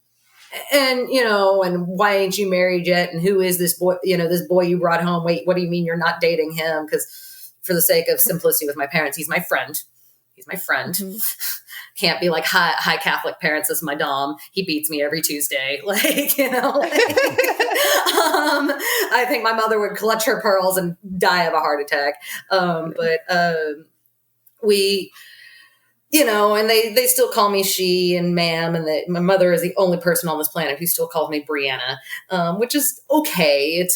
why ain't you married yet? And who is this boy, this boy you brought home? Wait, what do you mean you're not dating him? Because for the sake of simplicity with my parents, he's my friend. Mm-hmm. Can't be like high Catholic parents. This is my dom. He beats me every Tuesday. Like, I think my mother would clutch her pearls and die of a heart attack. But we, and they still call me she and ma'am. And my mother is the only person on this planet who still calls me Brianna, which is okay.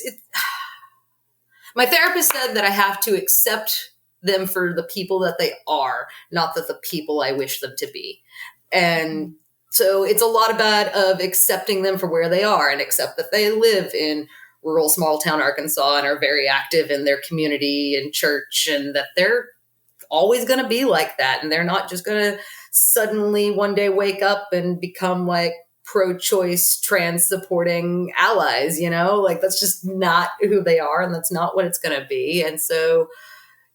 My therapist said that I have to accept them for the people that they are, not that the people I wish them to be. And so it's a lot of accepting them for where they are, and accept that they live in rural small town Arkansas and are very active in their community and church, and that they're always going to be like that. And they're not just going to suddenly one day wake up and become like pro-choice, trans supporting allies, like that's just not who they are. And that's not what it's going to be. And so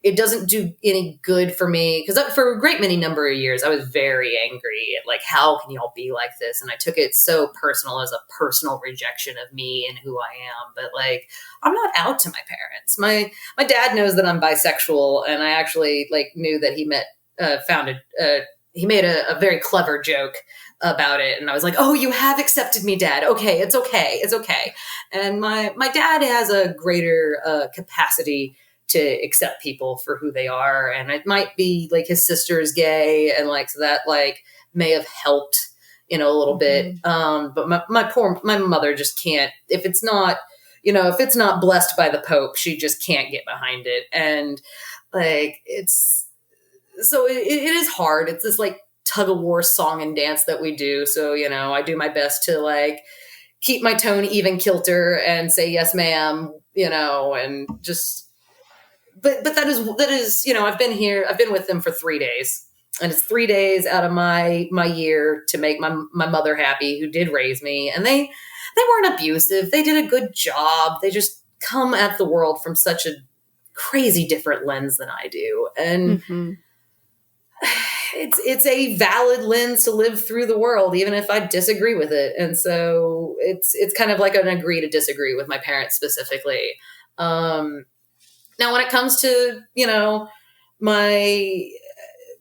it doesn't do any good for me, because for a great many number of years, I was very angry at like, how can y'all be like this? And I took it so personal as a personal rejection of me and who I am. But like, I'm not out to my parents. My dad knows that I'm bisexual, and I actually like knew that he made a very clever joke about it. And I was like, oh, you have accepted me, Dad. Okay. It's okay. And my dad has a greater capacity to accept people for who they are. And it might be like his sister is gay, and like, so that like may have helped, a little bit. But my mother just can't, if it's not blessed by the Pope, she just can't get behind it. And like, it is hard. It's this like tug of war song and dance that we do. So, I do my best to like keep my tone even kilter and say, yes, ma'am, and just, but that is, I've been with them for 3 days, and it's 3 days out of my year to make my mother happy, who did raise me. And they weren't abusive. They did a good job. They just come at the world from such a crazy different lens than I do. And it's a valid lens to live through the world, even if I disagree with it. And so it's kind of like an agree to disagree with my parents specifically. Now, when it comes to, my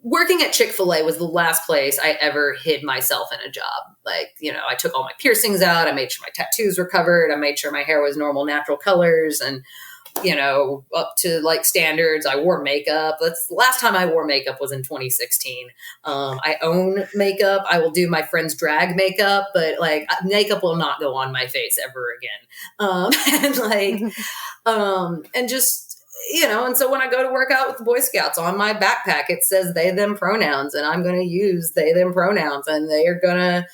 working at Chick-fil-A was the last place I ever hid myself in a job. Like, I took all my piercings out. I made sure my tattoos were covered. I made sure my hair was normal, natural colors, and, up to like standards. I wore makeup. The last time I wore makeup was in 2016. I own makeup. I will do my friend's drag makeup, but like makeup will not go on my face ever again. And just, and so when I go to work out with the Boy Scouts, on my backpack, it says they, them pronouns, and I'm going to use they, them pronouns, and they are going to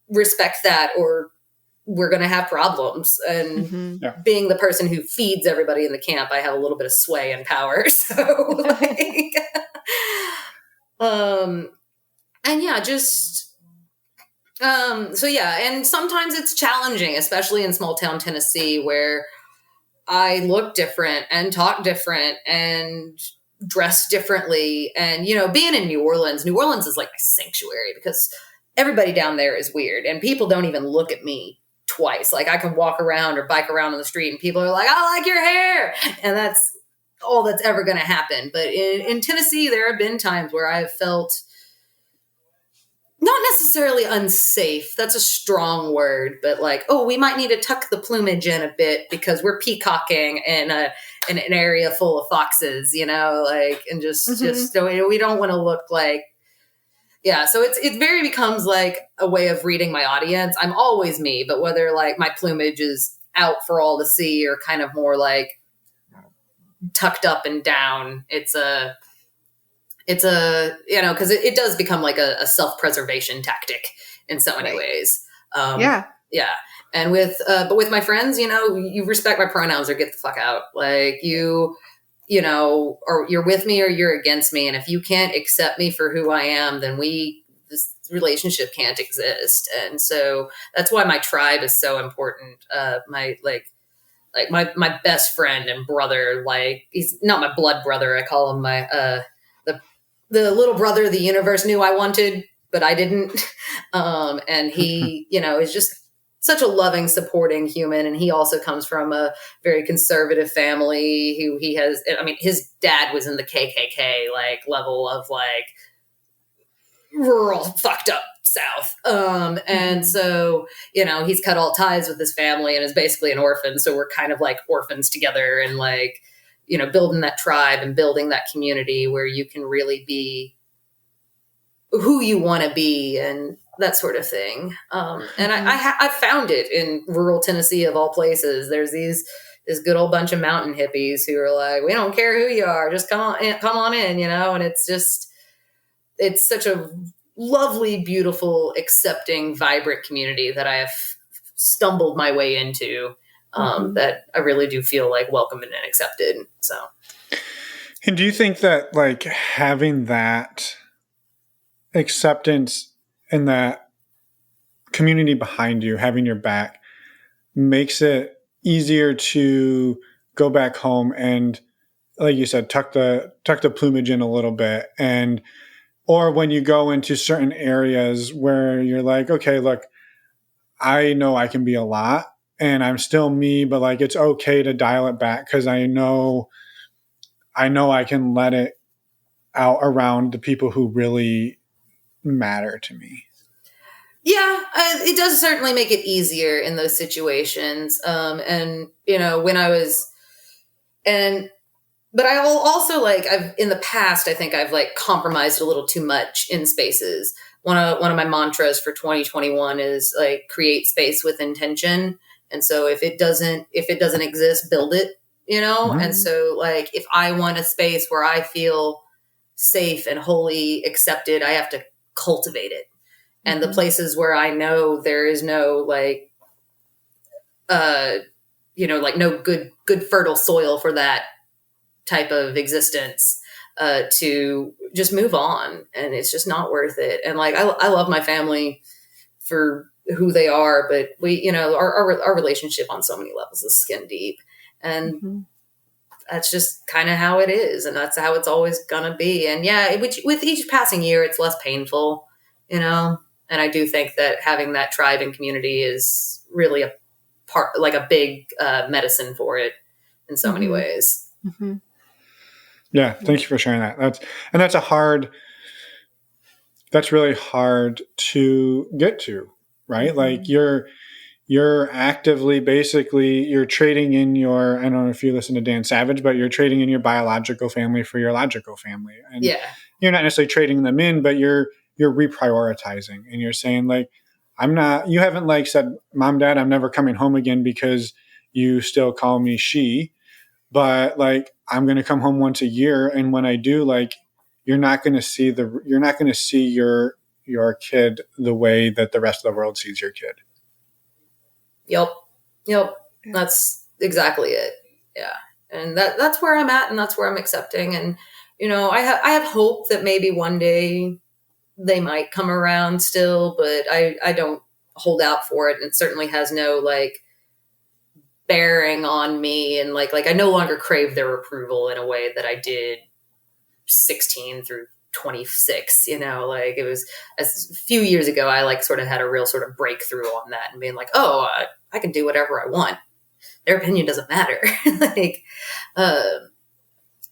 respect that, or we're going to have problems. And being the person who feeds everybody in the camp, I have a little bit of sway and power. So like, and yeah, just, so yeah. And sometimes it's challenging, especially in small town Tennessee, where I look different and talk different and dress differently. And, being in New Orleans is like my sanctuary, because everybody down there is weird, and people don't even look at me twice. Like, I can walk around or bike around on the street and people are like, I like your hair. And that's all that's ever going to happen. But in Tennessee, there have been times where I've felt not necessarily unsafe. That's a strong word, but like, oh, we might need to tuck the plumage in a bit because we're peacocking in an area full of foxes, and just we don't want to look like, yeah. So it very becomes like a way of reading my audience. I'm always me, but whether like my plumage is out for all to see or kind of more like tucked up and down, it's a, because it does become like a self-preservation tactic in so many ways. Yeah. And but with my friends, you respect my pronouns or get the fuck out. Like or you're with me or you're against me. And if you can't accept me for who I am, then this relationship can't exist. And so that's why my tribe is so important. My best friend and brother, like, he's not my blood brother. I call him my, the little brother the universe knew I wanted, but I didn't. And he, is just such a loving, supporting human. And he also comes from a very conservative family who his dad was in the KKK, like, level of like rural fucked up South. And so, he's cut all ties with his family and is basically an orphan. So we're kind of like orphans together, and like, building that tribe and building that community where you can really be who you want to be and that sort of thing. And I found it in rural Tennessee, of all places. There's this good old bunch of mountain hippies who are like, we don't care who you are, just come on in, and it's such a lovely, beautiful, accepting, vibrant community that I have stumbled my way into. That I really do feel like welcomed and accepted. So, and do you think that like having that acceptance and that community behind you, having your back, makes it easier to go back home and, like you said, tuck the plumage in a little bit, or when you go into certain areas where you're like, okay, look, I know I can be a lot, and I'm still me, but like, it's okay to dial it back because I know I can let it out around the people who really matter to me. Yeah, it does certainly make it easier in those situations. And, when I was, and but I will also like, in the past, I think I've like compromised a little too much in spaces. One of my mantras for 2021 is like create space with intention. And so if it doesn't exist, build it, you know? Mhm. And so like, if I want a space where I feel safe and wholly accepted, I have to cultivate it. And the places where I know there is no like, like no good fertile soil for that type of existence, to just move on, and it's just not worth it. And like, I love my family for who they are, but we, our relationship on so many levels is skin deep, and that's just kind of how it is. And that's how it's always gonna be. And yeah, with each passing year, it's less painful, and I do think that having that tribe and community is really a part, like a big medicine for it in so many ways. Mm-hmm. Yeah. Thank you for sharing that. That's really hard to get to, right? Like you're actively, basically, you're trading in I don't know if you listen to Dan Savage, but you're trading in your biological family for your logical family. And you're not necessarily trading them in, but you're reprioritizing, and you're saying like, you haven't like said, Mom, Dad, I'm never coming home again because you still call me she, but like, I'm going to come home once a year. And when I do, like, you're not going to see your kid the way that the rest of the world sees your kid. Yep. That's exactly it. Yeah. And that's where I'm at, and that's where I'm accepting. And, I have hope that maybe one day they might come around still, but I don't hold out for it. And it certainly has no like bearing on me. And like I no longer crave their approval in a way that I did 16 through 26, like it was a few years ago, I like sort of had a real sort of breakthrough on that and being like, oh, I can do whatever I want. Their opinion doesn't matter. Like,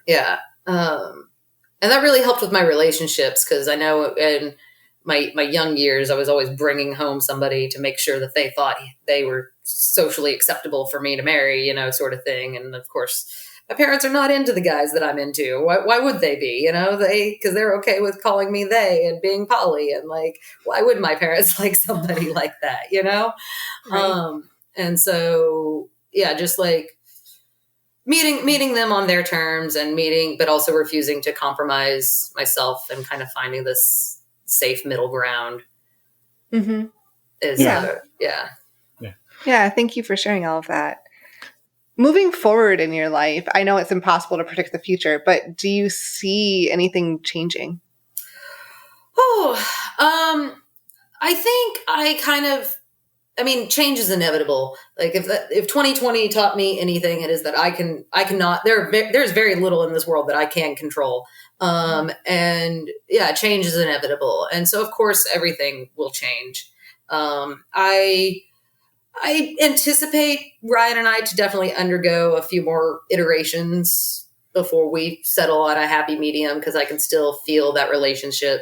yeah. And that really helped with my relationships, because I know in my young years, I was always bringing home somebody to make sure that they thought they were socially acceptable for me to marry, sort of thing. And of course, my parents are not into the guys that I'm into. Why would they be? Because they're okay with calling me they and being poly. And like, why would my parents like somebody like that? Right. And so, yeah, just like meeting them on their terms, and but also refusing to compromise myself, and kind of finding this safe middle ground. Yeah. Thank you for sharing all of that. Moving forward in your life, I know it's impossible to predict the future, but do you see anything changing? I think change is inevitable. Like if 2020 taught me anything, it is that I cannot, there's very little in this world that I can control. And yeah, change is inevitable. And so of course everything will change. I anticipate Ryan and I to definitely undergo a few more iterations before we settle on a happy medium, because I can still feel that relationship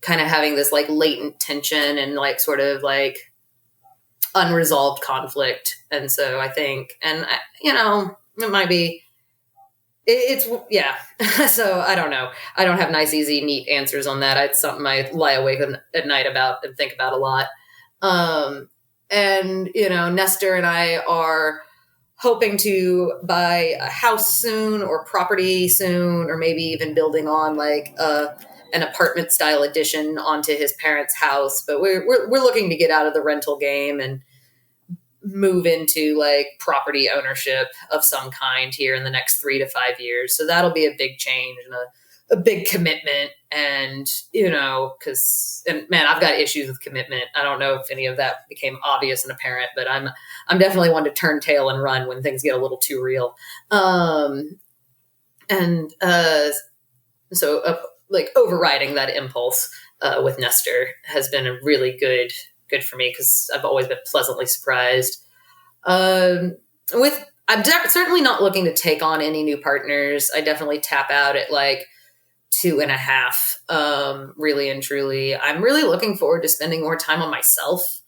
kind of having this like latent tension and like sort of like unresolved conflict. And so I think, and it might be, it's yeah. So I don't know. I don't have nice, easy, neat answers on that. It's something I lie awake at night about and think about a lot. And, Nestor and I are hoping to buy a house soon, or property soon, or maybe even building on like an apartment style addition onto his parents' house. But we're looking to get out of the rental game and move into like property ownership of some kind here in the next 3 to 5 years. So that'll be a big change and a big commitment. And, and man, I've got issues with commitment. I don't know if any of that became obvious and apparent, but I'm definitely one to turn tail and run when things get a little too real. So like overriding that impulse with Nestor has been a really good for me, because I've always been pleasantly surprised. I'm certainly not looking to take on any new partners. I definitely tap out at like 2.5, really and truly. I'm really looking forward to spending more time on myself.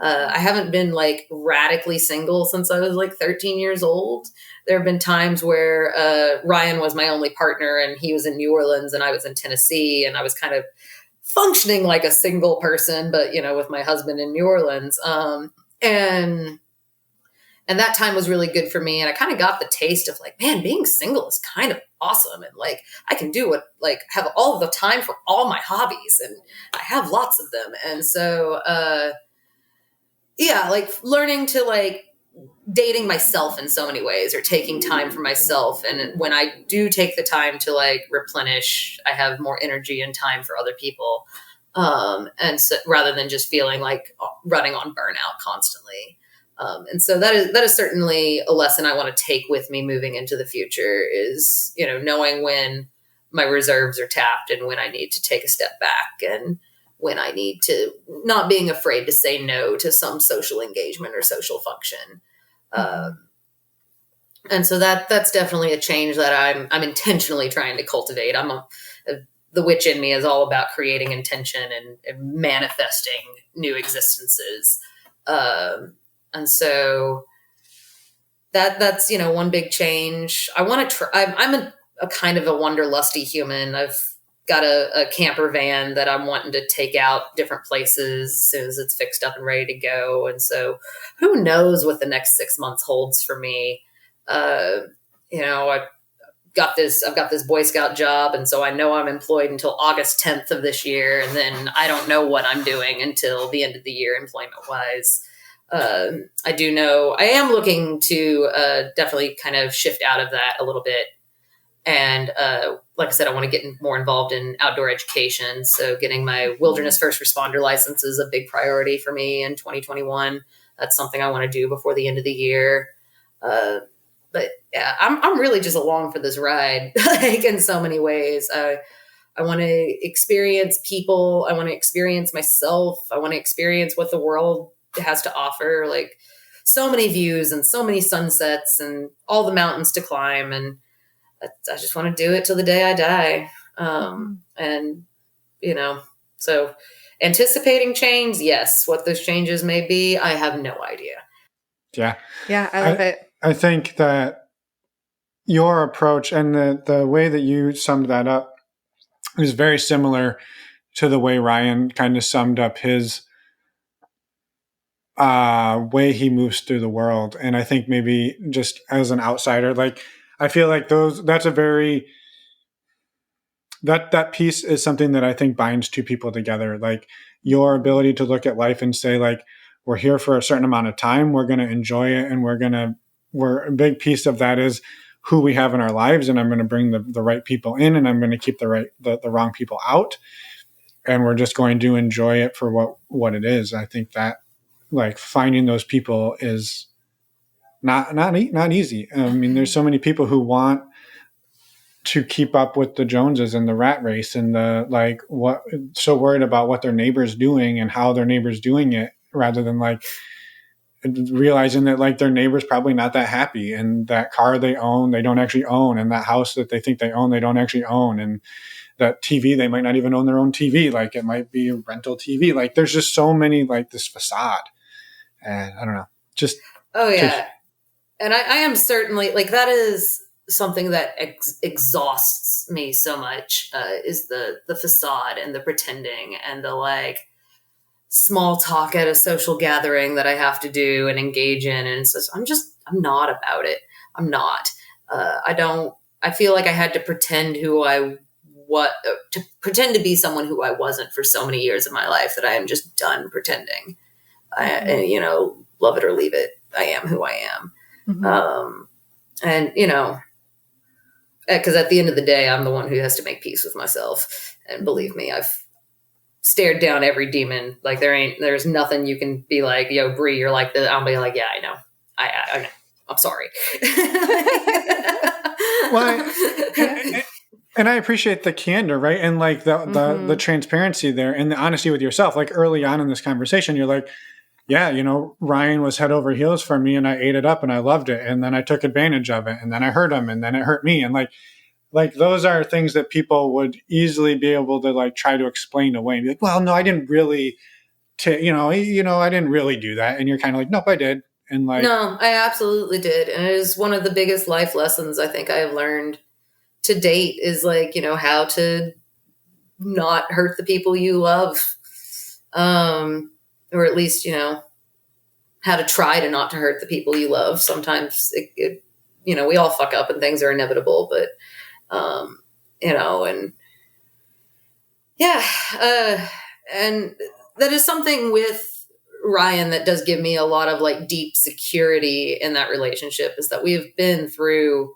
I haven't been like radically single since I was like 13 years old. There have been times where Ryan was my only partner and he was in New Orleans and I was in Tennessee, and I was kind of functioning like a single person, but with my husband in New Orleans. And that time was really good for me. And I kind of got the taste of like, man, being single is kind of awesome. And like, I can do what, like, have all of the time for all my hobbies, and I have lots of them. And so, like learning to like dating myself in so many ways, or taking time for myself. And when I do take the time to like replenish, I have more energy and time for other people. And so rather than just feeling like running on burnout constantly. And so that is certainly a lesson I want to take with me moving into the future is, knowing when my reserves are tapped and when I need to take a step back, and when I need to not being afraid to say no to some social engagement or social function. And so that's definitely a change that I'm intentionally trying to cultivate. The witch in me is all about creating intention and manifesting new existences. And so that's, one big change. I want to try. I'm a kind of a wanderlusty human. I've got a camper van that I'm wanting to take out different places as soon as it's fixed up and ready to go. And so who knows what the next 6 months holds for me. I've got this Boy Scout job. And so I know I'm employed until August 10th of this year. And then I don't know what I'm doing until the end of the year employment wise. I do know I am looking to definitely kind of shift out of that a little bit. And like I said, I want to get more involved in outdoor education. So getting my wilderness first responder license is a big priority for me in 2021. That's something I want to do before the end of the year. But yeah, I'm really just along for this ride, like in so many ways. I want to experience people. I want to experience myself. I want to experience what the world has to offer, like so many views and so many sunsets and all the mountains to climb. And I just want to do it till the day I die. And, so anticipating change, yes. What those changes may be, I have no idea. Yeah. Yeah, I love it. I think that your approach and the way that you summed that up is very similar to the way Ryan kind of summed up his way he moves through the world. And I think maybe just as an outsider, like I feel like that's a very that piece is something that I think binds two people together. Like your ability to look at life and say, like, we're here for a certain amount of time, we're going to enjoy it, and we're a big piece of that is who we have in our lives, and I'm going to bring the right people in, and I'm going to keep the wrong people out, and we're just going to enjoy it for what it is. I think that like finding those people is not easy. I mean, there's so many people who want to keep up with the Joneses and the rat race and so worried about what their neighbor's doing and how their neighbor's doing it, rather than like realizing that like their neighbor's probably not that happy, and that car they own, they don't actually own, and that house that they think they own, they don't actually own, and that TV, they might not even own their own TV. Like it might be a rental TV. Like there's just so many, like this facade. And I don't know, just. Oh yeah. And I am certainly like, that is something that exhausts me so much, is the facade and the pretending and the like small talk at a social gathering that I have to do and engage in. And it's just, I'm not about it. I'm not, I feel like I had to pretend to pretend to be someone who I wasn't for so many years of my life that I am just done pretending. Love it or leave it. I am who I am. Mm-hmm. And because at the end of the day, I'm the one who has to make peace with myself. And believe me, I've stared down every demon. Like there's nothing you can be like, yo, Brea, you're like this. I'll be like, yeah, I know. I know. I'm sorry. Well, and I appreciate the candor, right? And like the transparency there and the honesty with yourself. Like early on in this conversation, you're like, yeah, Ryan was head over heels for me and I ate it up and I loved it. And then I took advantage of it and then I hurt him and then it hurt me. And like those are things that people would easily be able to like try to explain away and be like, well, no, I didn't really I didn't really do that. And you're kind of like, nope, I did. And like, no, I absolutely did. And it is one of the biggest life lessons I think I have learned to date is like, how to not hurt the people you love. Or at least, how to try to not to hurt the people you love. Sometimes we all fuck up and things are inevitable, but, and yeah. And that is something with Ryan that does give me a lot of like deep security in that relationship is that we have been through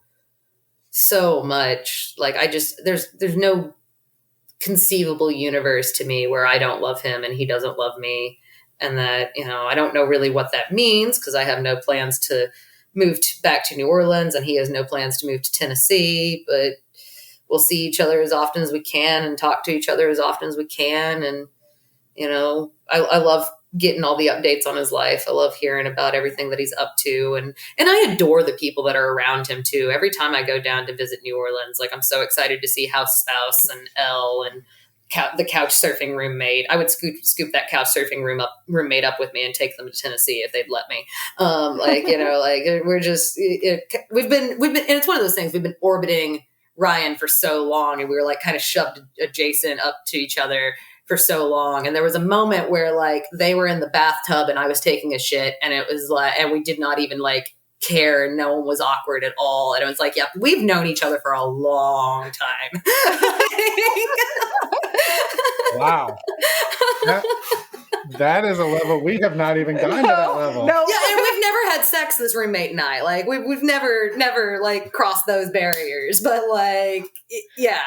so much. Like there's no conceivable universe to me where I don't love him and he doesn't love me. And that, I don't know really what that means because I have no plans to move back to New Orleans and he has no plans to move to Tennessee, but we'll see each other as often as we can and talk to each other as often as we can. And, I love getting all the updates on his life. I love hearing about everything that he's up to. And I adore the people that are around him too. Every time I go down to visit New Orleans, like I'm so excited to see House Spouse and Elle and the couch surfing roommate. I would scoop that couch surfing roommate up with me and take them to Tennessee if they'd let me. We're just, we've been, and it's one of those things, we've been orbiting Ryan for so long and we were like kind of shoved adjacent up to each other for so long. And there was a moment where like they were in the bathtub and I was taking a shit and it was like, and we did not even like care and no one was awkward at all. And it was like, yeah, we've known each other for a long time. Wow. That is a level we have not even gotten to that level. No. Yeah, and we've never had sex, this roommate and I. Like we've never like crossed those barriers. But like, yeah.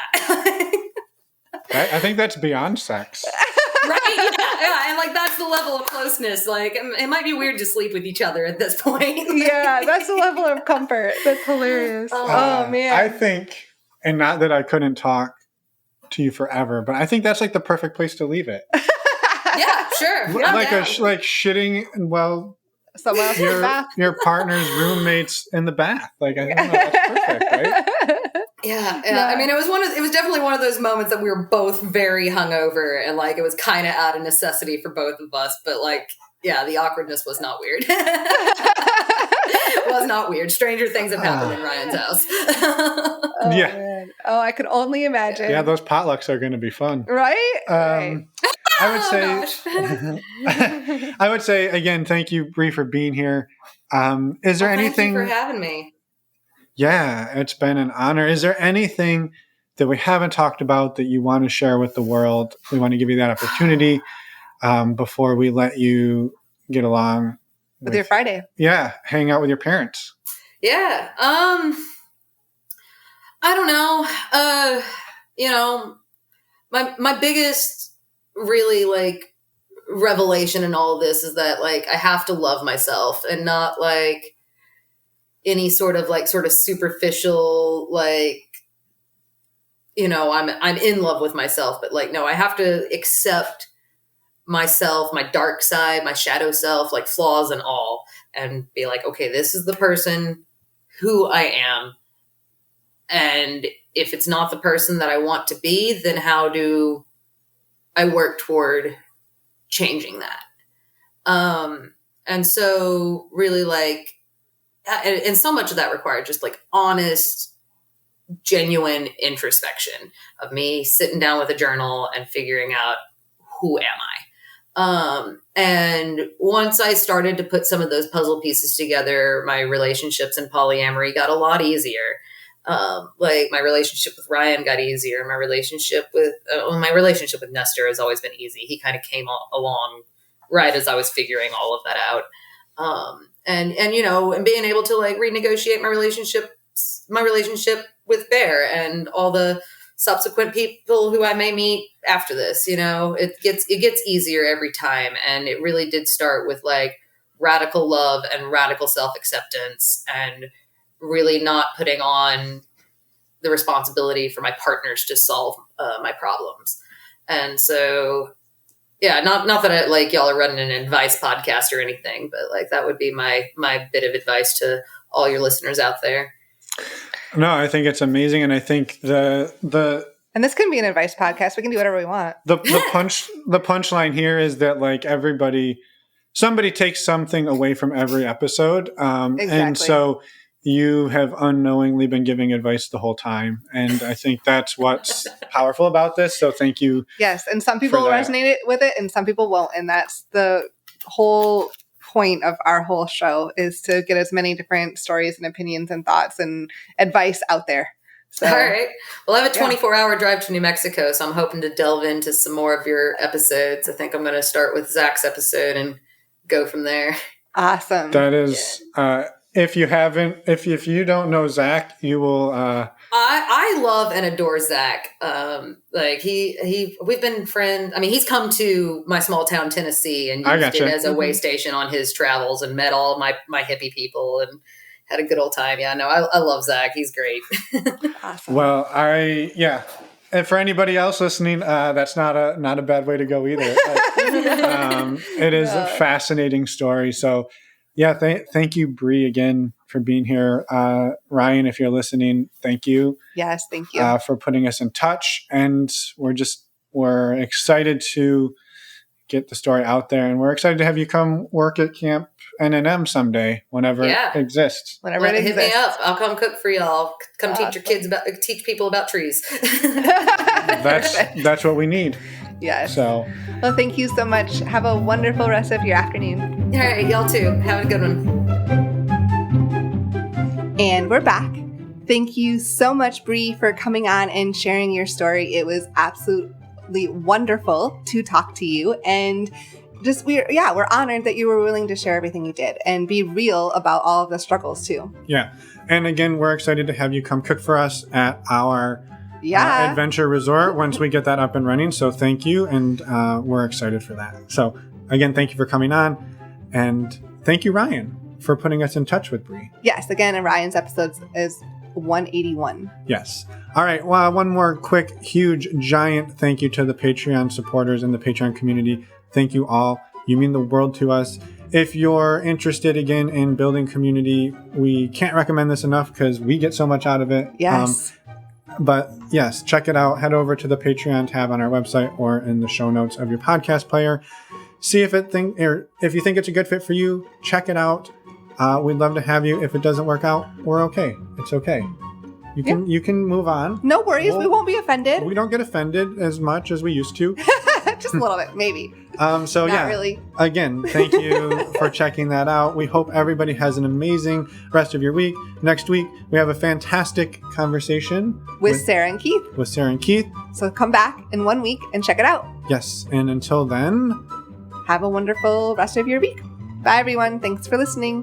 I think that's beyond sex. Right? Yeah. And like that's the level of closeness. Like it might be weird to sleep with each other at this point. Yeah, that's the level of comfort. That's hilarious. Oh man. I think, and not that I couldn't talk to you forever, but I think that's like the perfect place to leave it. Yeah, sure. Yeah, like shitting someone else in the bath. Your partner's roommates in the bath. Like I think that's perfect, right? Yeah. I mean, it was definitely one of those moments that we were both very hungover and like it was kind of out of necessity for both of us. But like, yeah, the awkwardness was not weird. It was not weird. Stranger things have happened in Ryan's house. Oh, yeah. Man. Oh, I could only imagine. Yeah, those potlucks are going to be fun, right? Right. I would say again, thank you, Brea, for being here. Is there anything? Thank you for having me. Yeah, it's been an honor. Is there anything that we haven't talked about that you want to share with the world? We want to give you that opportunity before we let you get along with your Friday. Yeah, hang out with your parents. Yeah. I don't know. My biggest really like revelation in all of this is that like I have to love myself and not like any sort of superficial like I'm in love with myself, but like no, I have to accept myself, my dark side, my shadow self, like flaws and all, and be like, okay, this is the person who I am, and if it's not the person that I want to be, then how do I work toward changing that? And so really like, and so much of that required just like honest, genuine introspection of me sitting down with a journal and figuring out who am I? And once I started to put some of those puzzle pieces together, my relationships in polyamory got a lot easier. Like my relationship with Ryan got easier. My relationship with Nestor has always been easy. He kind of came along right as I was figuring all of that out. And being able to like renegotiate my relationship with Brea and all the subsequent people who I may meet after this, it gets easier every time. And it really did start with like radical love and radical self-acceptance and really not putting on the responsibility for my partners to solve my problems. And so, yeah, not that I, like y'all are running an advice podcast or anything, but like that would be my bit of advice to all your listeners out there. No, I think it's amazing. And I think and And this can be an advice podcast. We can do whatever we want. The punchline here is that like somebody takes something away from every episode. And so you have unknowingly been giving advice the whole time. And I think that's what's powerful about this. So thank you. Yes. And some people will resonate with it and some people won't. And that's the whole point of our whole show, is to get as many different stories and opinions and thoughts and advice out there. So, all right. Well, I have a 24-hour drive to New Mexico, so I'm hoping to delve into some more of your episodes. I think I'm going to start with Zach's episode and go from there. Awesome. That is, if you don't know Zach, you will. I love and adore Zach. Like we've been friends. I mean, he's come to my small town, Tennessee, and used it as a way station on his travels, and met all my hippie people and had a good old time. Yeah, no, I love Zach. He's great. Awesome. Well, and for anybody else listening, that's not a bad way to go either. It is a fascinating story. So, yeah, thank you, Brea, again for being here. Ryan, if you're listening, thank you. Yes, thank you for putting us in touch. And we're excited to get the story out there, and we're excited to have you come work at Camp NNM someday, whenever it exists. Whenever it exists. Hit me up. I'll come cook for y'all. Come teach people about trees. That's what we need. Yes. So, well, thank you so much. Have a wonderful rest of your afternoon. All right, y'all too. Have a good one. And we're back. Thank you so much, Brea, for coming on and sharing your story. It was absolutely wonderful to talk to you, and we're honored that you were willing to share everything you did and be real about all of the struggles too. Yeah. And again, we're excited to have you come cook for us at our adventure resort once we get that up and running. So thank you. And we're excited for that. So again, thank you for coming on. And thank you, Ryan, for putting us in touch with Brea. Yes. Again, and Ryan's episodes is 181. Yes. All right. Well, one more quick, huge, giant thank you to the Patreon supporters and the Patreon community. Thank you all. You mean the world to us. If you're interested again in building community, we can't recommend this enough because we get so much out of it. Yes. But yes, check it out. Head over to the Patreon tab on our website or in the show notes of your podcast player. See if you think it's a good fit for you. Check it out. We'd love to have you. If it doesn't work out, we're okay. It's okay. You can move on. No worries. We won't be offended. We don't get offended as much as we used to. Just a little bit, maybe. Not really. Again, thank you for checking that out. We hope everybody has an amazing rest of your week. Next week, we have a fantastic conversation with Sarah and Keith. So come back in 1 week and check it out. Yes. And until then, have a wonderful rest of your week. Bye, everyone. Thanks for listening.